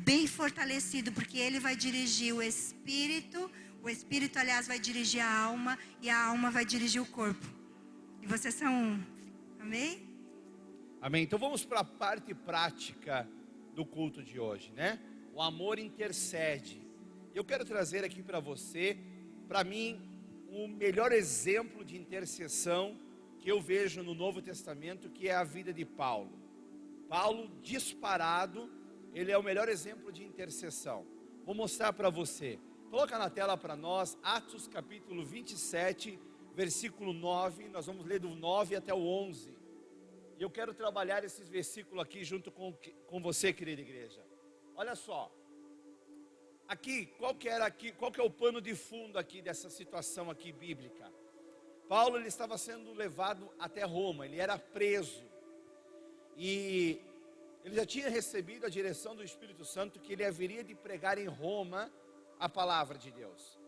bem fortalecido, porque ele vai dirigir o espírito. O espírito, aliás, vai dirigir a alma, e a alma vai dirigir o corpo. E vocês são um. Amém? Amém. Então vamos para a parte prática do culto de hoje, né? O amor intercede. Eu quero trazer aqui para você, para mim, o melhor exemplo de intercessão que eu vejo no Novo Testamento, que é a vida de Paulo. Paulo, disparado, ele é o melhor exemplo de intercessão. Vou mostrar para você. Coloca na tela para nós, Atos capítulo 27, versículo 9. Nós vamos ler do 9 até o 11. E eu quero trabalhar esses versículos aqui junto com você, querida igreja. Olha só. Aqui, qual que é o pano de fundo aqui dessa situação aqui bíblica? Paulo, ele estava sendo levado até Roma, ele era preso. E ele já tinha recebido a direção do Espírito Santo que ele haveria de pregar em Roma a palavra de Deus.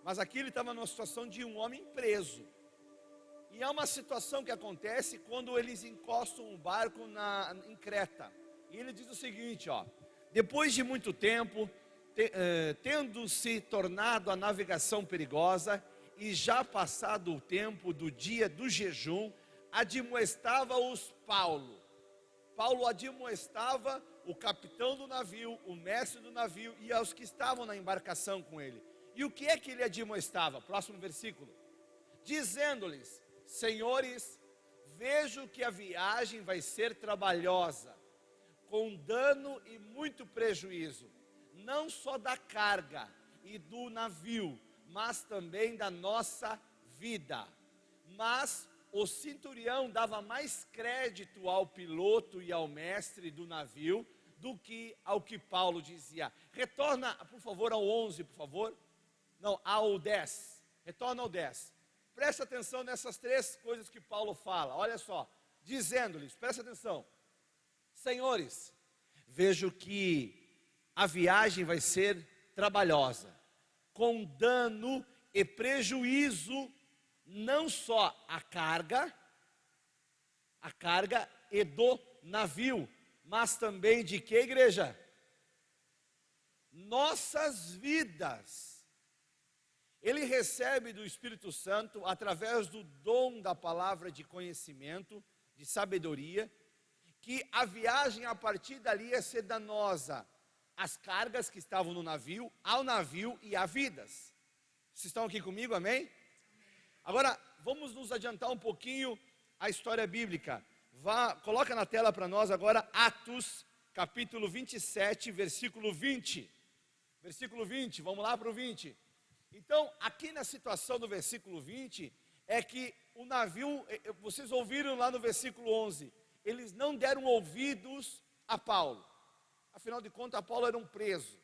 Mas aqui ele estava numa situação de um homem preso. E há uma situação que acontece quando eles encostam um barco em Creta. E ele diz o seguinte, ó: depois de muito tempo, tendo se tornado a navegação perigosa, e já passado o tempo do dia do jejum, admoestava-os Paulo. Paulo admoestava o capitão do navio, o mestre do navio e aos que estavam na embarcação com ele. E o que é que ele admoestava? Próximo versículo. Dizendo-lhes: senhores, vejo que a viagem vai ser trabalhosa, com dano e muito prejuízo, não só da carga e do navio, mas também da nossa vida. Mas o centurião dava mais crédito ao piloto e ao mestre do navio do que ao que Paulo dizia. Retorna, por favor, ao 11, por favor. Não, ao 10. Retorna ao 10. Presta atenção nessas 3 coisas que Paulo fala. Olha só, dizendo-lhes, presta atenção: senhores, vejo que a viagem vai ser trabalhosa, com dano e prejuízo não só a carga e do navio, mas também de que, igreja? Nossas vidas. Ele recebe do Espírito Santo, através do dom da palavra de conhecimento, de sabedoria, que a viagem a partir dali é ser danosa. As cargas que estavam no navio, ao navio e a vidas. Vocês estão aqui comigo, amém? Agora, vamos nos adiantar um pouquinho a história bíblica. Coloca na tela para nós agora Atos, capítulo 27, versículo 20. Versículo 20, vamos lá para o 20. Então, aqui na situação do versículo 20, é que o navio, vocês ouviram lá no versículo 11, eles não deram ouvidos a Paulo. Afinal de contas, Paulo era um preso.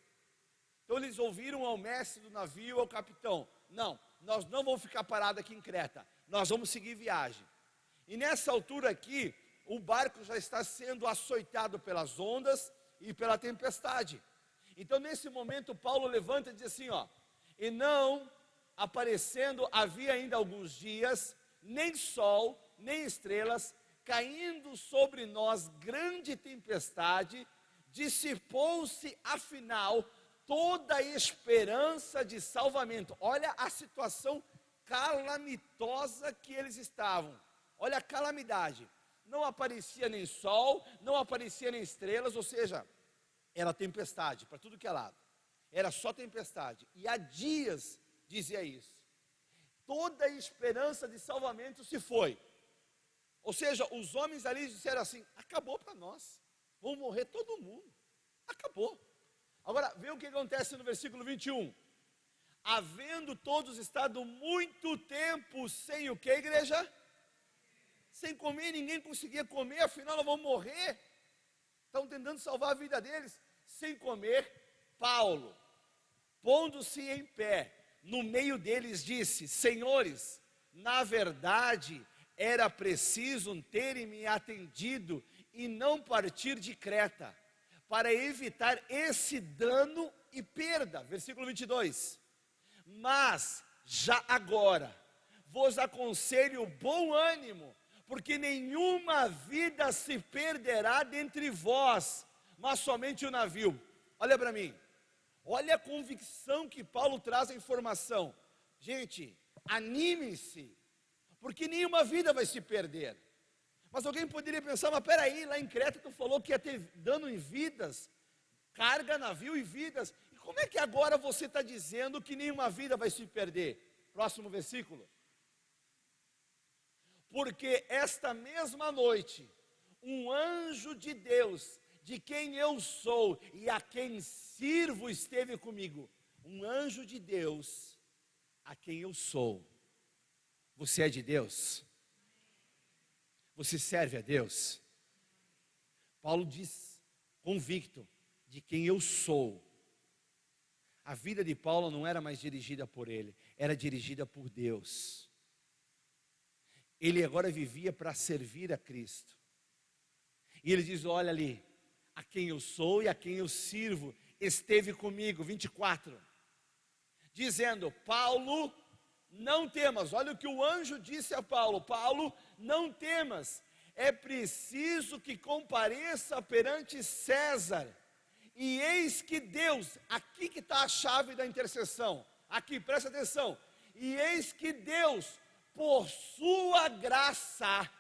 Então eles ouviram ao mestre do navio, ao capitão: não, nós não vamos ficar parados aqui em Creta, nós vamos seguir viagem. E nessa altura aqui, o barco já está sendo açoitado pelas ondas e pela tempestade. Então nesse momento Paulo levanta e diz assim, e não aparecendo havia ainda alguns dias, nem sol, nem estrelas, caindo sobre nós grande tempestade, dissipou-se afinal toda a esperança de salvamento. Olha a situação calamitosa que eles estavam. Olha a calamidade. Não aparecia nem sol, não aparecia nem estrelas, ou seja, era tempestade para tudo que é lado. Era só tempestade. E há dias dizia isso. Toda a esperança de salvamento se foi. Ou seja, os homens ali disseram assim: acabou para nós. Vão morrer todo mundo. Acabou. Agora, vê o que acontece no versículo 21. Havendo todos estado muito tempo sem o que, igreja? Sem comer, ninguém conseguia comer, afinal nós vamos morrer. Estão tentando salvar a vida deles. Sem comer, Paulo, pondo-se em pé, no meio deles disse: senhores, na verdade, era preciso terem me atendido e não partir de Creta, para evitar esse dano e perda. Versículo 22. Mas, já agora, vos aconselho bom ânimo, porque nenhuma vida se perderá dentre vós, mas somente o navio. Olha para mim, olha a convicção que Paulo traz à informação. Gente, animem-se, porque nenhuma vida vai se perder. Mas alguém poderia pensar: mas peraí, lá em Creta tu falou que ia ter dano em vidas, carga, navio e vidas, e como é que agora você está dizendo que nenhuma vida vai se perder? Próximo versículo. Porque esta mesma noite, um anjo de Deus, de quem eu sou e a quem sirvo, esteve comigo. Um anjo de Deus, a quem eu sou. Você é de Deus? Você serve a Deus? Paulo diz, convicto, de quem eu sou. A vida de Paulo não era mais dirigida por ele, era dirigida por Deus. Ele agora vivia para servir a Cristo. E ele diz: olha ali, a quem eu sou e a quem eu sirvo, esteve comigo. 24. Dizendo: Paulo, não temas. Olha o que o anjo disse a Paulo: Paulo, não temas. É preciso que compareça perante César. E eis que Deus, aqui que está a chave da intercessão. Aqui, presta atenção. E eis que Deus, por sua graça,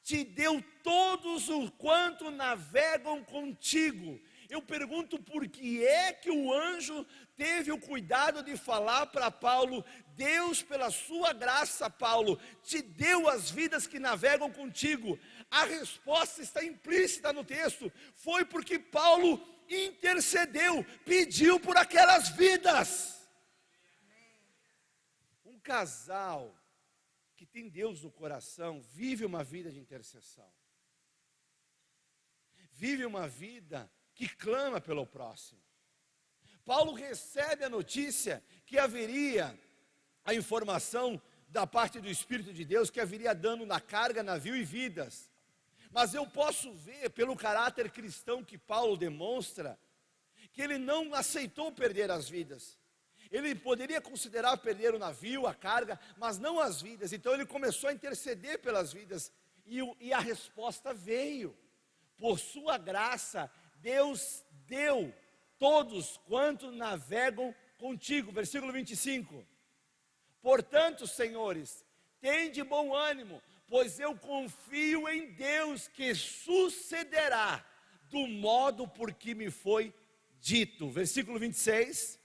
te deu todos os quanto navegam contigo. Eu pergunto, por que é que o anjo teve o cuidado de falar para Paulo: Deus, pela sua graça, Paulo, te deu as vidas que navegam contigo? A resposta está implícita no texto. Foi porque Paulo intercedeu, pediu por aquelas vidas. Um casal que tem Deus no coração vive uma vida de intercessão. Vive uma vida que clama pelo próximo. Paulo recebe a notícia que haveria a informação da parte do Espírito de Deus que haveria dano na carga, navio e vidas. Mas eu posso ver pelo caráter cristão que Paulo demonstra, que ele não aceitou perder as vidas. Ele poderia considerar perder o navio, a carga, mas não as vidas. Então ele começou a interceder pelas vidas. E a resposta veio. Por sua graça, Deus deu todos quanto navegam contigo. Versículo 25. Portanto, senhores, tende bom ânimo, pois eu confio em Deus que sucederá do modo por que me foi dito. Versículo 26.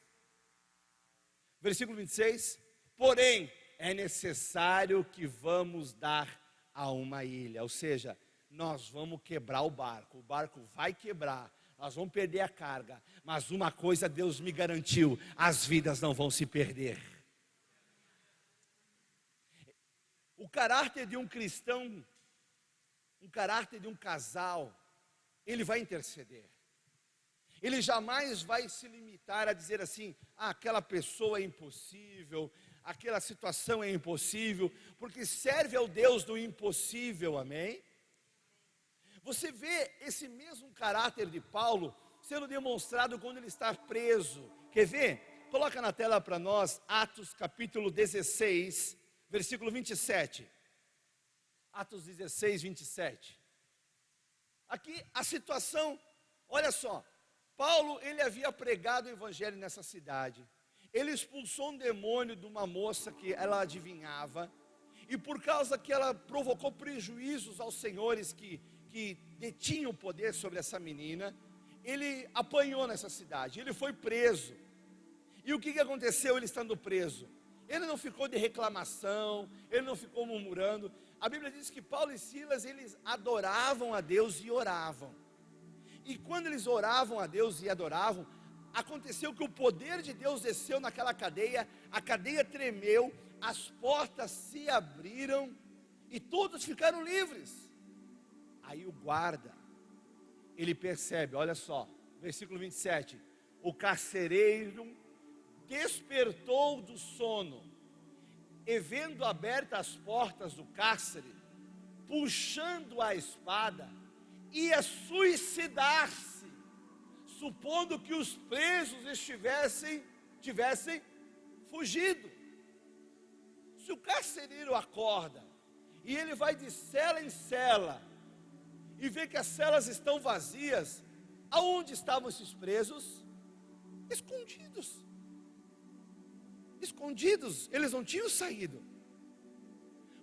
Versículo 26. Porém, é necessário que vamos dar a uma ilha. Ou seja, nós vamos quebrar o barco vai quebrar, nós vamos perder a carga. Mas uma coisa Deus me garantiu: as vidas não vão se perder. O caráter de um cristão, o caráter de um casal, ele vai interceder. Ele jamais vai se limitar a dizer assim: aquela pessoa é impossível, aquela situação é impossível, porque serve ao Deus do impossível, amém? Você vê esse mesmo caráter de Paulo sendo demonstrado quando ele está preso. Quer ver? Coloca na tela para nós, Atos capítulo 16, versículo 27. Atos 16, 27. Aqui a situação, olha só. Paulo, ele havia pregado o evangelho nessa cidade. Ele expulsou um demônio de uma moça que ela adivinhava. E por causa que ela provocou prejuízos aos senhores que detinham o poder sobre essa menina, ele apanhou nessa cidade. Ele foi preso. E o que aconteceu ele estando preso? Ele não ficou de reclamação, ele não ficou murmurando. A Bíblia diz que Paulo e Silas, eles adoravam a Deus e oravam. E quando eles oravam a Deus e adoravam, aconteceu que o poder de Deus desceu naquela cadeia, a cadeia tremeu, as portas se abriram e todos ficaram livres. Aí o guarda, ele percebe, olha só, versículo 27, o carcereiro despertou do sono, e vendo abertas as portas do cárcere, puxando a espada, ia suicidar-se, supondo que os presos tivessem fugido. Se o carcereiro acorda, e ele vai de cela em cela, e vê que as celas estão vazias, aonde estavam esses presos? Escondidos. Escondidos, eles não tinham saído.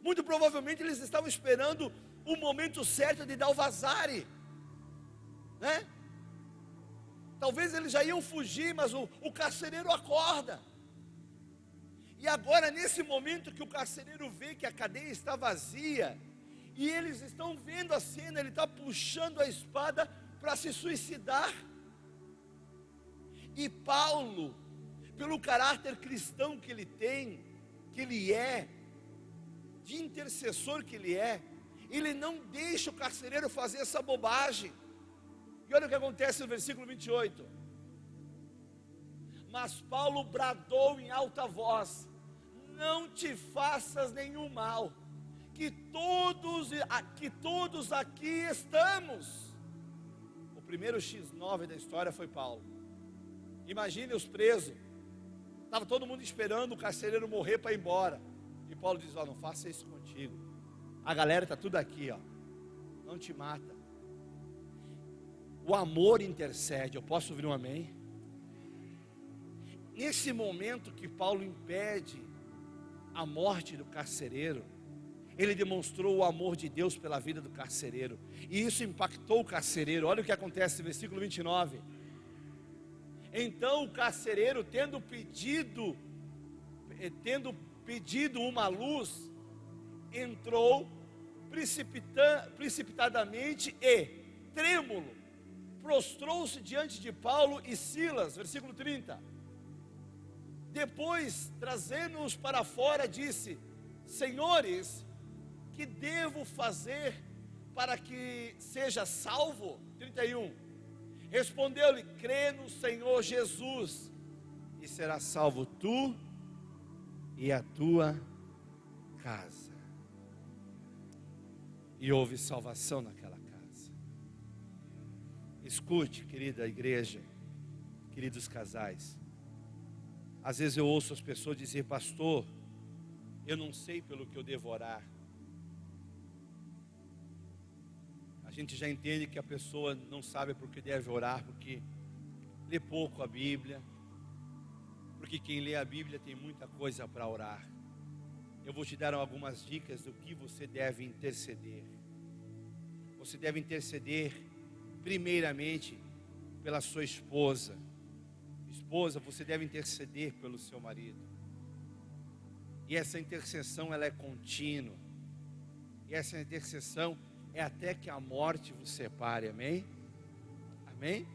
Muito provavelmente eles estavam esperando o momento certo de dar o vazare, né? Talvez eles já iam fugir, mas o carcereiro acorda. E agora, nesse momento que o carcereiro vê que a cadeia está vazia, e eles estão vendo a cena, ele está puxando a espada para se suicidar. E Paulo, pelo caráter cristão que ele tem, que ele é, de intercessor que ele não deixa o carcereiro fazer essa bobagem. E olha o que acontece no versículo 28. Mas Paulo bradou em alta voz: não te faças nenhum mal, que todos aqui estamos. O primeiro X9 da história foi Paulo. Imagine os presos, estava todo mundo esperando o carcereiro morrer para ir embora, e Paulo diz: não faça isso contigo, a galera está tudo aqui, não te mata. O amor intercede. Eu posso ouvir um amém? Nesse momento que Paulo impede a morte do carcereiro, ele demonstrou o amor de Deus pela vida do carcereiro, e isso impactou o carcereiro. Olha o que acontece no versículo 29. Então o carcereiro, tendo pedido uma luz, entrou precipitadamente e, trêmulo, prostrou-se diante de Paulo e Silas. Versículo 30. Depois, trazendo-os para fora, disse: senhores, que devo fazer para que seja salvo? 31. Respondeu-lhe: crê no Senhor Jesus, e serás salvo tu e a tua casa. E houve salvação naquela casa. Escute, querida igreja, queridos casais, Às vezes eu ouço as pessoas dizer: pastor, eu não sei pelo que eu devo orar. A gente já entende que a pessoa não sabe por que deve orar, porque lê pouco a Bíblia, porque quem lê a Bíblia tem muita coisa para orar. Eu vou te dar algumas dicas do que você deve interceder. Você deve interceder primeiramente pela sua esposa. Esposa, você deve interceder pelo seu marido. E essa intercessão, ela é contínua. E essa intercessão é até que a morte vos separe, amém? Amém?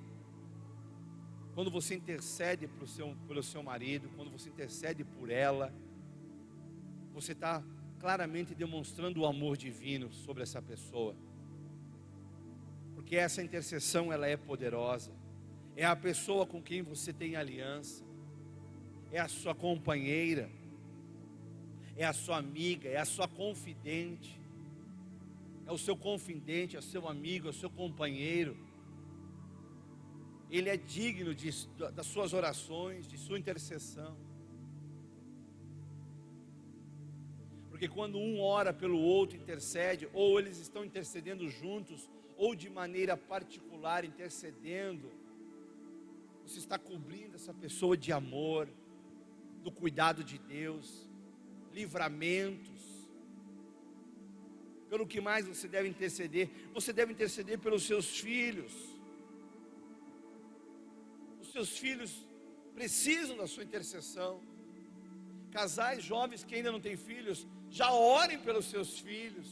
Quando você intercede pelo seu marido, quando você intercede por ela, você está claramente demonstrando o amor divino sobre essa pessoa. Porque essa intercessão, ela é poderosa. É a pessoa com quem você tem aliança, é a sua companheira, é a sua amiga, é a sua confidente, é o seu confidente, é o seu amigo, é o seu companheiro. Ele é digno das suas orações, de sua intercessão. Porque quando um ora pelo outro, intercede, ou eles estão intercedendo juntos, ou de maneira particular intercedendo, você está cobrindo essa pessoa de amor, do cuidado de Deus, livramentos. Pelo que mais você deve interceder? Você deve interceder pelos seus filhos. Os seus filhos precisam da sua intercessão. Casais jovens que ainda não têm filhos, já orem pelos seus filhos.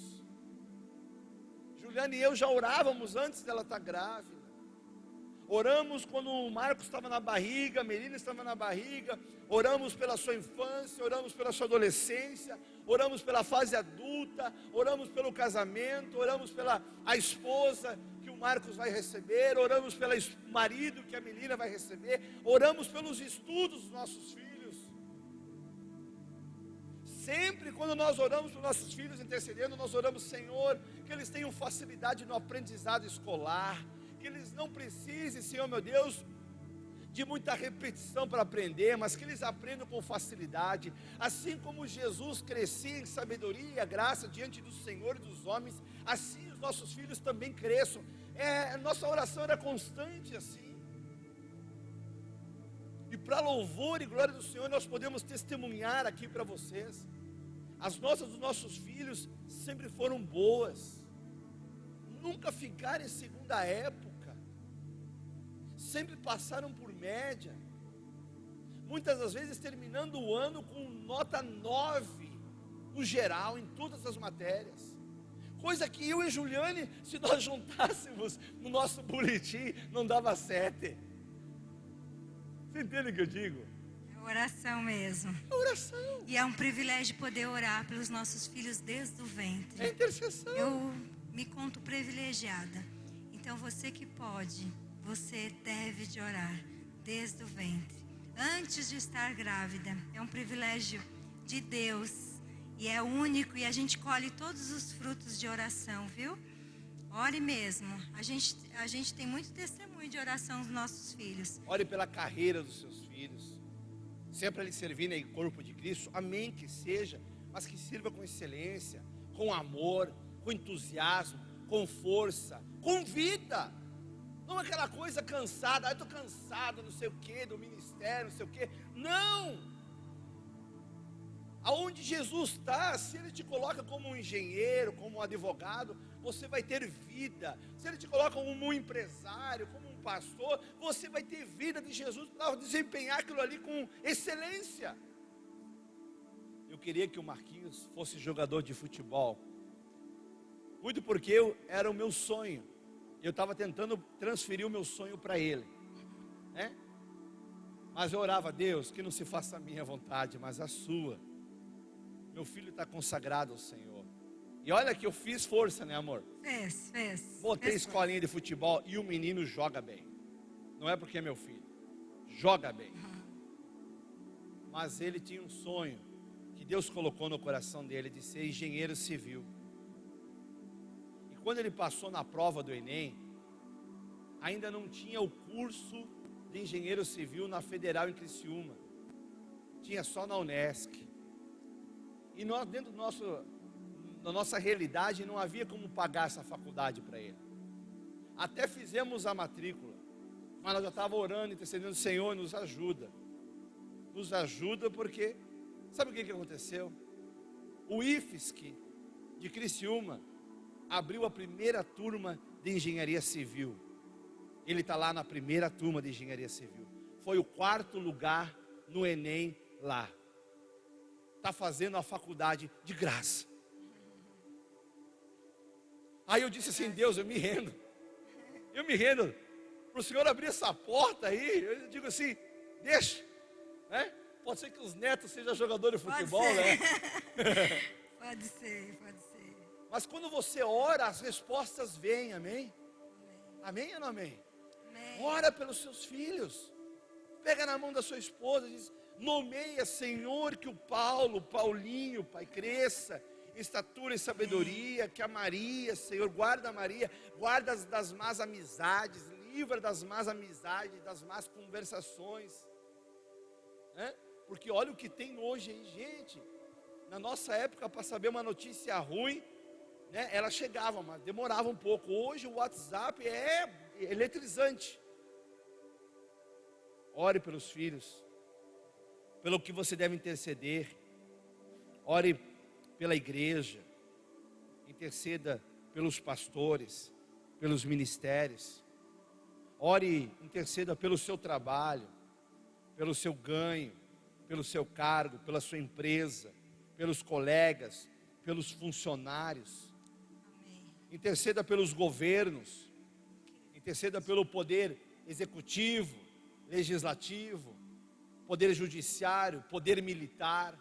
Juliana e eu já orávamos antes dela estar grávida. Oramos quando o Marcos estava na barriga, a Melina estava na barriga. Oramos pela sua infância, oramos pela sua adolescência, oramos pela fase adulta, oramos pelo casamento, oramos pela a esposa que o Marcos vai receber, oramos pelo marido que a Melina vai receber, oramos pelos estudos dos nossos filhos. Sempre quando nós oramos para os nossos filhos intercedendo, nós oramos: Senhor, que eles tenham facilidade no aprendizado escolar, que eles não precisem, Senhor meu Deus, de muita repetição para aprender, mas que eles aprendam com facilidade. Assim como Jesus crescia em sabedoria e graça diante do Senhor e dos homens, assim os nossos filhos também cresçam. Nossa oração era constante assim. E para louvor e glória do Senhor, nós podemos testemunhar aqui para vocês. As notas dos nossos filhos sempre foram boas, nunca ficaram em segunda época, sempre passaram por média, muitas das vezes terminando o ano com nota 9 no geral, em todas as matérias. Coisa que eu e Juliane, se nós juntássemos no nosso boletim, não dava 7. Você entende o que eu digo? É oração mesmo. É oração. E é um privilégio poder orar pelos nossos filhos desde o ventre. É intercessão. Eu me conto privilegiada. Então você que pode, você deve de orar desde o ventre, antes de estar grávida. É um privilégio de Deus e é único, e a gente colhe todos os frutos de oração, viu? Ore mesmo. A gente tem muito testemunho de oração dos nossos filhos. Ore pela carreira dos seus filhos. Se é para eles servirem no corpo de Cristo, amém que seja, mas que sirva com excelência, com amor, com entusiasmo, com força, com vida. Não é aquela coisa cansada: eu estou cansado, não sei o que, do ministério, não sei o que. Não! Aonde Jesus está, se Ele te coloca como um engenheiro, como um advogado, você vai ter vida. Se Ele te coloca como um empresário, como um pastor, você vai ter vida de Jesus para desempenhar aquilo ali com excelência. Eu queria que o Marquinhos fosse jogador de futebol, muito porque era o meu sonho. Eu estava tentando transferir o meu sonho para ele, né? Mas eu orava: a Deus, que não se faça a minha vontade, mas a sua. Meu filho está consagrado ao Senhor. E olha que eu fiz força, né, amor? Fez. Botei escolinha de futebol e o menino joga bem. Não é porque é meu filho, joga bem. Mas ele tinha um sonho que Deus colocou no coração dele, de ser engenheiro civil. E quando ele passou na prova do Enem, ainda não tinha o curso de engenheiro civil na Federal em Criciúma. tinha só na Unesc. E nós, dentro da nossa realidade, não havia como pagar essa faculdade para ele. Até fizemos a matrícula, mas nós já estávamos orando, intercedendo: Senhor, nos ajuda. Nos ajuda, porque sabe o que aconteceu? O IFSC de Criciúma abriu a primeira turma de engenharia civil. Ele está lá na primeira turma de engenharia civil. Foi o 4º lugar no Enem lá. Está fazendo a faculdade de graça. Aí eu disse assim: Deus, eu me rendo. Eu me rendo. Para o Senhor abrir essa porta aí, eu digo assim: deixa, né? Pode ser que os netos sejam jogadores de futebol, né? Pode ser, pode ser. Mas quando você ora, as respostas vêm, amém? Amém ou não amém? Amém. Ora pelos seus filhos. Pega na mão da sua esposa e diz: nomeia, Senhor, que o Paulinho, Pai, cresça em estatura e sabedoria, que a Maria, Senhor, guarda a Maria, guarda das más amizades, livra das más amizades, das más conversações, né? Porque olha o que tem hoje aí, gente. Na nossa época, para saber uma notícia ruim, né, ela chegava, mas demorava um pouco. Hoje o WhatsApp é eletrizante. Ore pelos filhos, pelo que você deve interceder. Ore pela igreja, interceda pelos pastores, pelos ministérios. Ore, interceda pelo seu trabalho, pelo seu ganho, pelo seu cargo, pela sua empresa, pelos colegas, pelos funcionários. Amém. Interceda pelos governos, interceda pelo poder executivo, legislativo, poder judiciário, poder militar.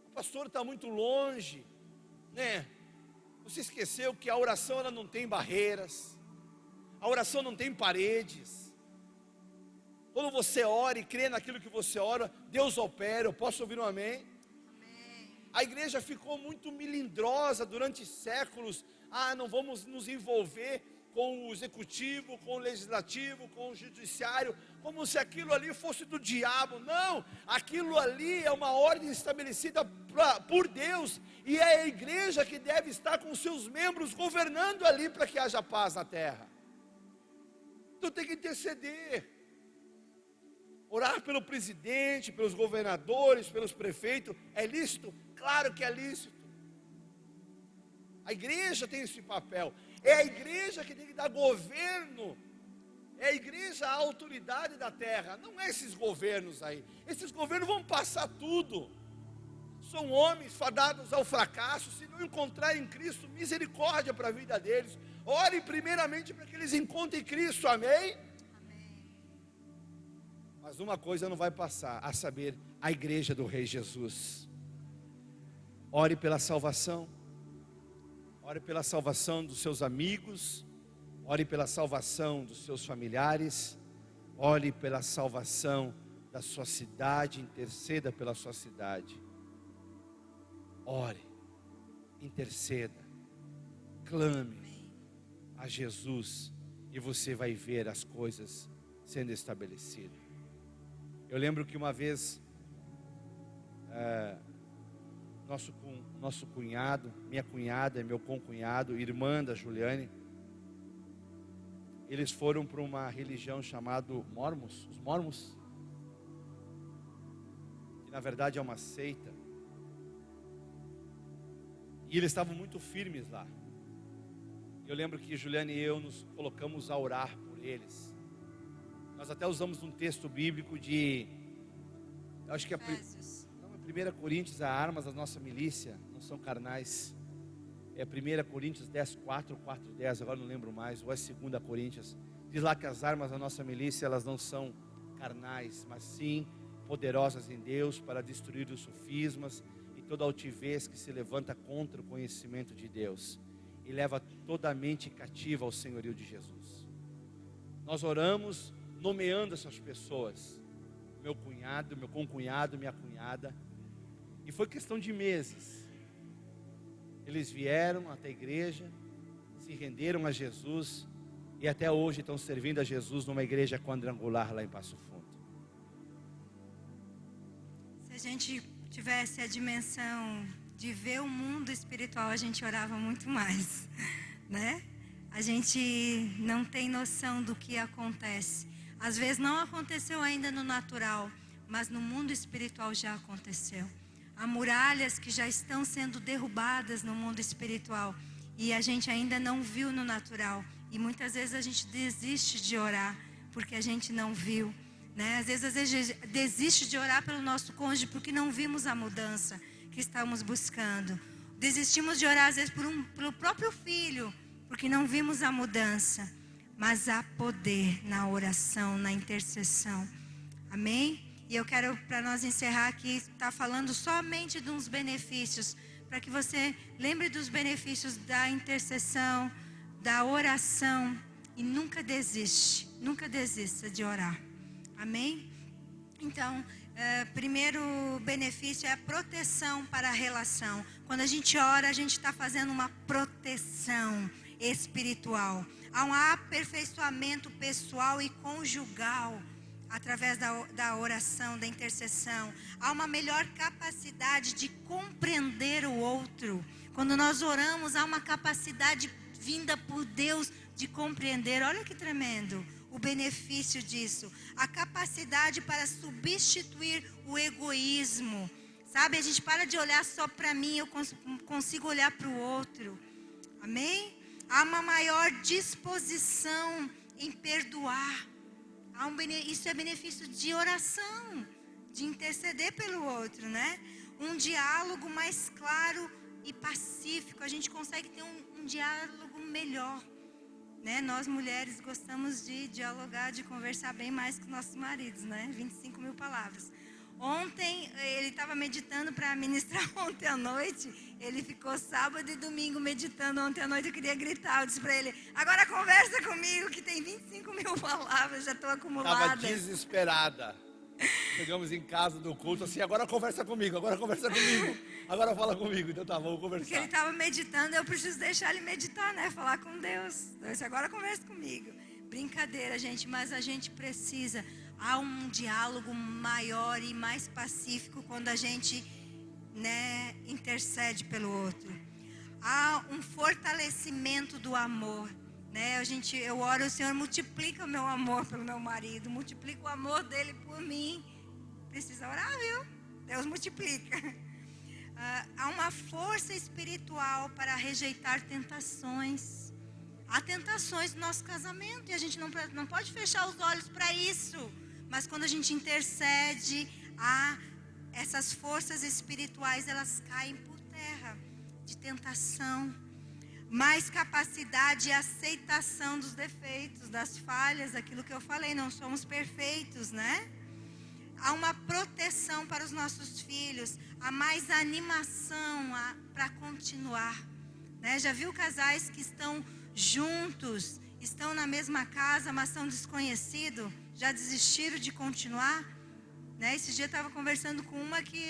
O pastor está muito longe, né? Você esqueceu que a oração ela não tem barreiras, a oração não tem paredes. Quando você ora e crê naquilo que você ora, Deus opera. Eu posso ouvir um amém? Amém. A igreja ficou muito melindrosa durante séculos. Não vamos nos envolver com o executivo, com o legislativo, com o judiciário, como se aquilo ali fosse do diabo. Não, aquilo ali é uma ordem estabelecida por Deus, e é a igreja que deve estar com seus membros governando ali para que haja paz na terra. Então tem que interceder, orar pelo presidente, pelos governadores, pelos prefeitos. É lícito? Claro que é lícito. A igreja tem esse papel. É a igreja que tem que dar governo. É a igreja a autoridade da terra. Não é esses governos aí. Esses governos vão passar tudo. São homens fadados ao fracasso. Se não encontrarem em Cristo misericórdia para a vida deles. Ore primeiramente para que eles encontrem Cristo. Amém? Amém. Mas uma coisa não vai passar, a saber, a igreja do Rei Jesus. Ore pela salvação. Ore pela salvação dos seus amigos. Ore pela salvação dos seus familiares. Ore pela salvação da sua cidade. Interceda pela sua cidade. Ore, interceda, clame a Jesus, e você vai ver as coisas sendo estabelecidas. Eu lembro que uma vez nosso cunhado, minha cunhada, meu concunhado, irmã da Juliane, eles foram para uma religião chamada Mormons, os Mormons, que na verdade é uma seita, e eles estavam muito firmes lá. Eu lembro que Juliane e eu nos colocamos a orar por eles. Nós até usamos um texto bíblico de, eu acho que é 1 Coríntios, as armas da nossa milícia não são carnais. É 1 Coríntios 10, 4, 10, agora não lembro mais, ou é 2 Coríntios. Diz lá que as armas da nossa milícia, elas não são carnais, mas sim poderosas em Deus para destruir os sofismas e toda altivez que se levanta contra o conhecimento de Deus, e leva toda a mente cativa ao senhorio de Jesus. Nós oramos nomeando essas pessoas, meu cunhado, meu concunhado, minha cunhada, e foi questão de meses. Eles vieram até a igreja, se renderam a Jesus, e até hoje estão servindo a Jesus numa igreja quadrangular lá em Passo Fundo. gente tivesse a dimensão de ver o mundo espiritual, a gente orava muito mais, né? A gente não tem noção do que acontece. Às vezes não aconteceu ainda no natural, mas no mundo espiritual já aconteceu. Há muralhas que já estão sendo derrubadas no mundo espiritual e a gente ainda não viu no natural. E muitas vezes a gente desiste de orar porque a gente não viu, né? Às vezes a gente desiste de orar pelo nosso cônjuge porque não vimos a mudança que estamos buscando. Desistimos de orar às vezes pelo próprio filho porque não vimos a mudança. Mas há poder na oração, na intercessão. Amém? E eu quero, para nós encerrar aqui, estar falando somente de uns benefícios, para que você lembre dos benefícios da intercessão, da oração, e nunca desista de orar. Amém? Então, primeiro benefício é a proteção para a relação. Quando a gente ora, a gente está fazendo uma proteção espiritual. Há um aperfeiçoamento pessoal e conjugal através da oração, da intercessão. Há uma melhor capacidade de compreender o outro. Quando nós oramos, há uma capacidade vinda por Deus de compreender. Olha que tremendo o benefício disso. A capacidade para substituir o egoísmo. Sabe, a gente para de olhar só para mim, eu consigo olhar para o outro. Amém? Há uma maior disposição em perdoar. Isso é benefício de oração, de interceder pelo outro, né? Um diálogo mais claro e pacífico. A gente consegue ter um diálogo melhor, né? Nós mulheres gostamos de dialogar, de conversar bem mais que nossos maridos, né? 25 mil palavras. Ontem, ele estava meditando para ministrar ontem à noite. Ele ficou sábado e domingo meditando. Ontem à noite eu queria gritar. Eu disse para ele, agora conversa comigo, que tem 25 mil palavras, já estou acumulada. Estava desesperada. Chegamos em casa do culto, assim, agora conversa comigo, agora fala comigo. Então tá, vamos conversar. Porque ele estava meditando, eu preciso deixar ele meditar, né? Falar com Deus. Eu disse, agora conversa comigo. Brincadeira, gente, mas a gente precisa... Há um diálogo maior e mais pacífico quando a gente, né, intercede pelo outro. Há um fortalecimento do amor, né? Eu oro, o Senhor multiplica o meu amor pelo meu marido, multiplica o amor dele por mim. Precisa orar, viu? Deus multiplica. Há uma força espiritual para rejeitar tentações. Há tentações no nosso casamento e a gente não pode fechar os olhos para isso. Mas quando a gente intercede, essas forças espirituais, elas caem por terra, de tentação. Mais capacidade e aceitação dos defeitos, das falhas, daquilo que eu falei, não somos perfeitos, né? Há uma proteção para os nossos filhos, há mais animação para continuar, né? Já viu casais que estão juntos, estão na mesma casa, mas são desconhecidos? Já desistiram de continuar? Né? Esse dia eu estava conversando com uma que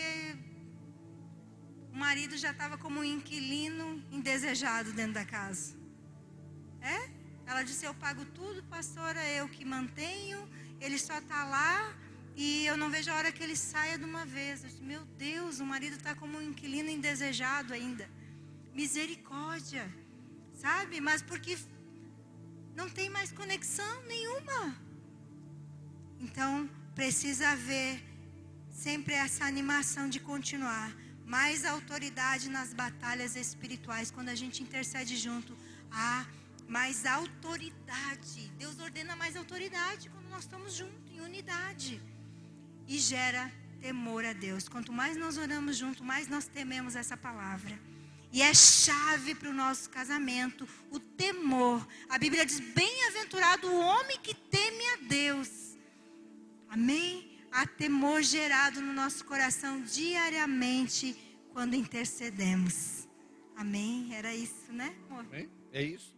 o marido já estava como um inquilino indesejado dentro da casa. Ela disse, eu pago tudo, pastora, eu que mantenho, ele só está lá e eu não vejo a hora que ele saia de uma vez. Eu disse, meu Deus, o marido está como um inquilino indesejado ainda. Misericórdia, sabe? Mas porque não tem mais conexão nenhuma. Então, precisa haver sempre essa animação de continuar. Mais autoridade nas batalhas espirituais. Quando a gente intercede junto, há mais autoridade. Deus ordena mais autoridade quando nós estamos juntos, em unidade. E gera temor a Deus. Quanto mais nós oramos junto, mais nós tememos essa palavra. E é chave para o nosso casamento, o temor. A Bíblia diz, bem-aventurado o homem que teme a Deus. Amém? Há temor gerado no nosso coração diariamente quando intercedemos. Amém? Era isso, né, amor? É isso.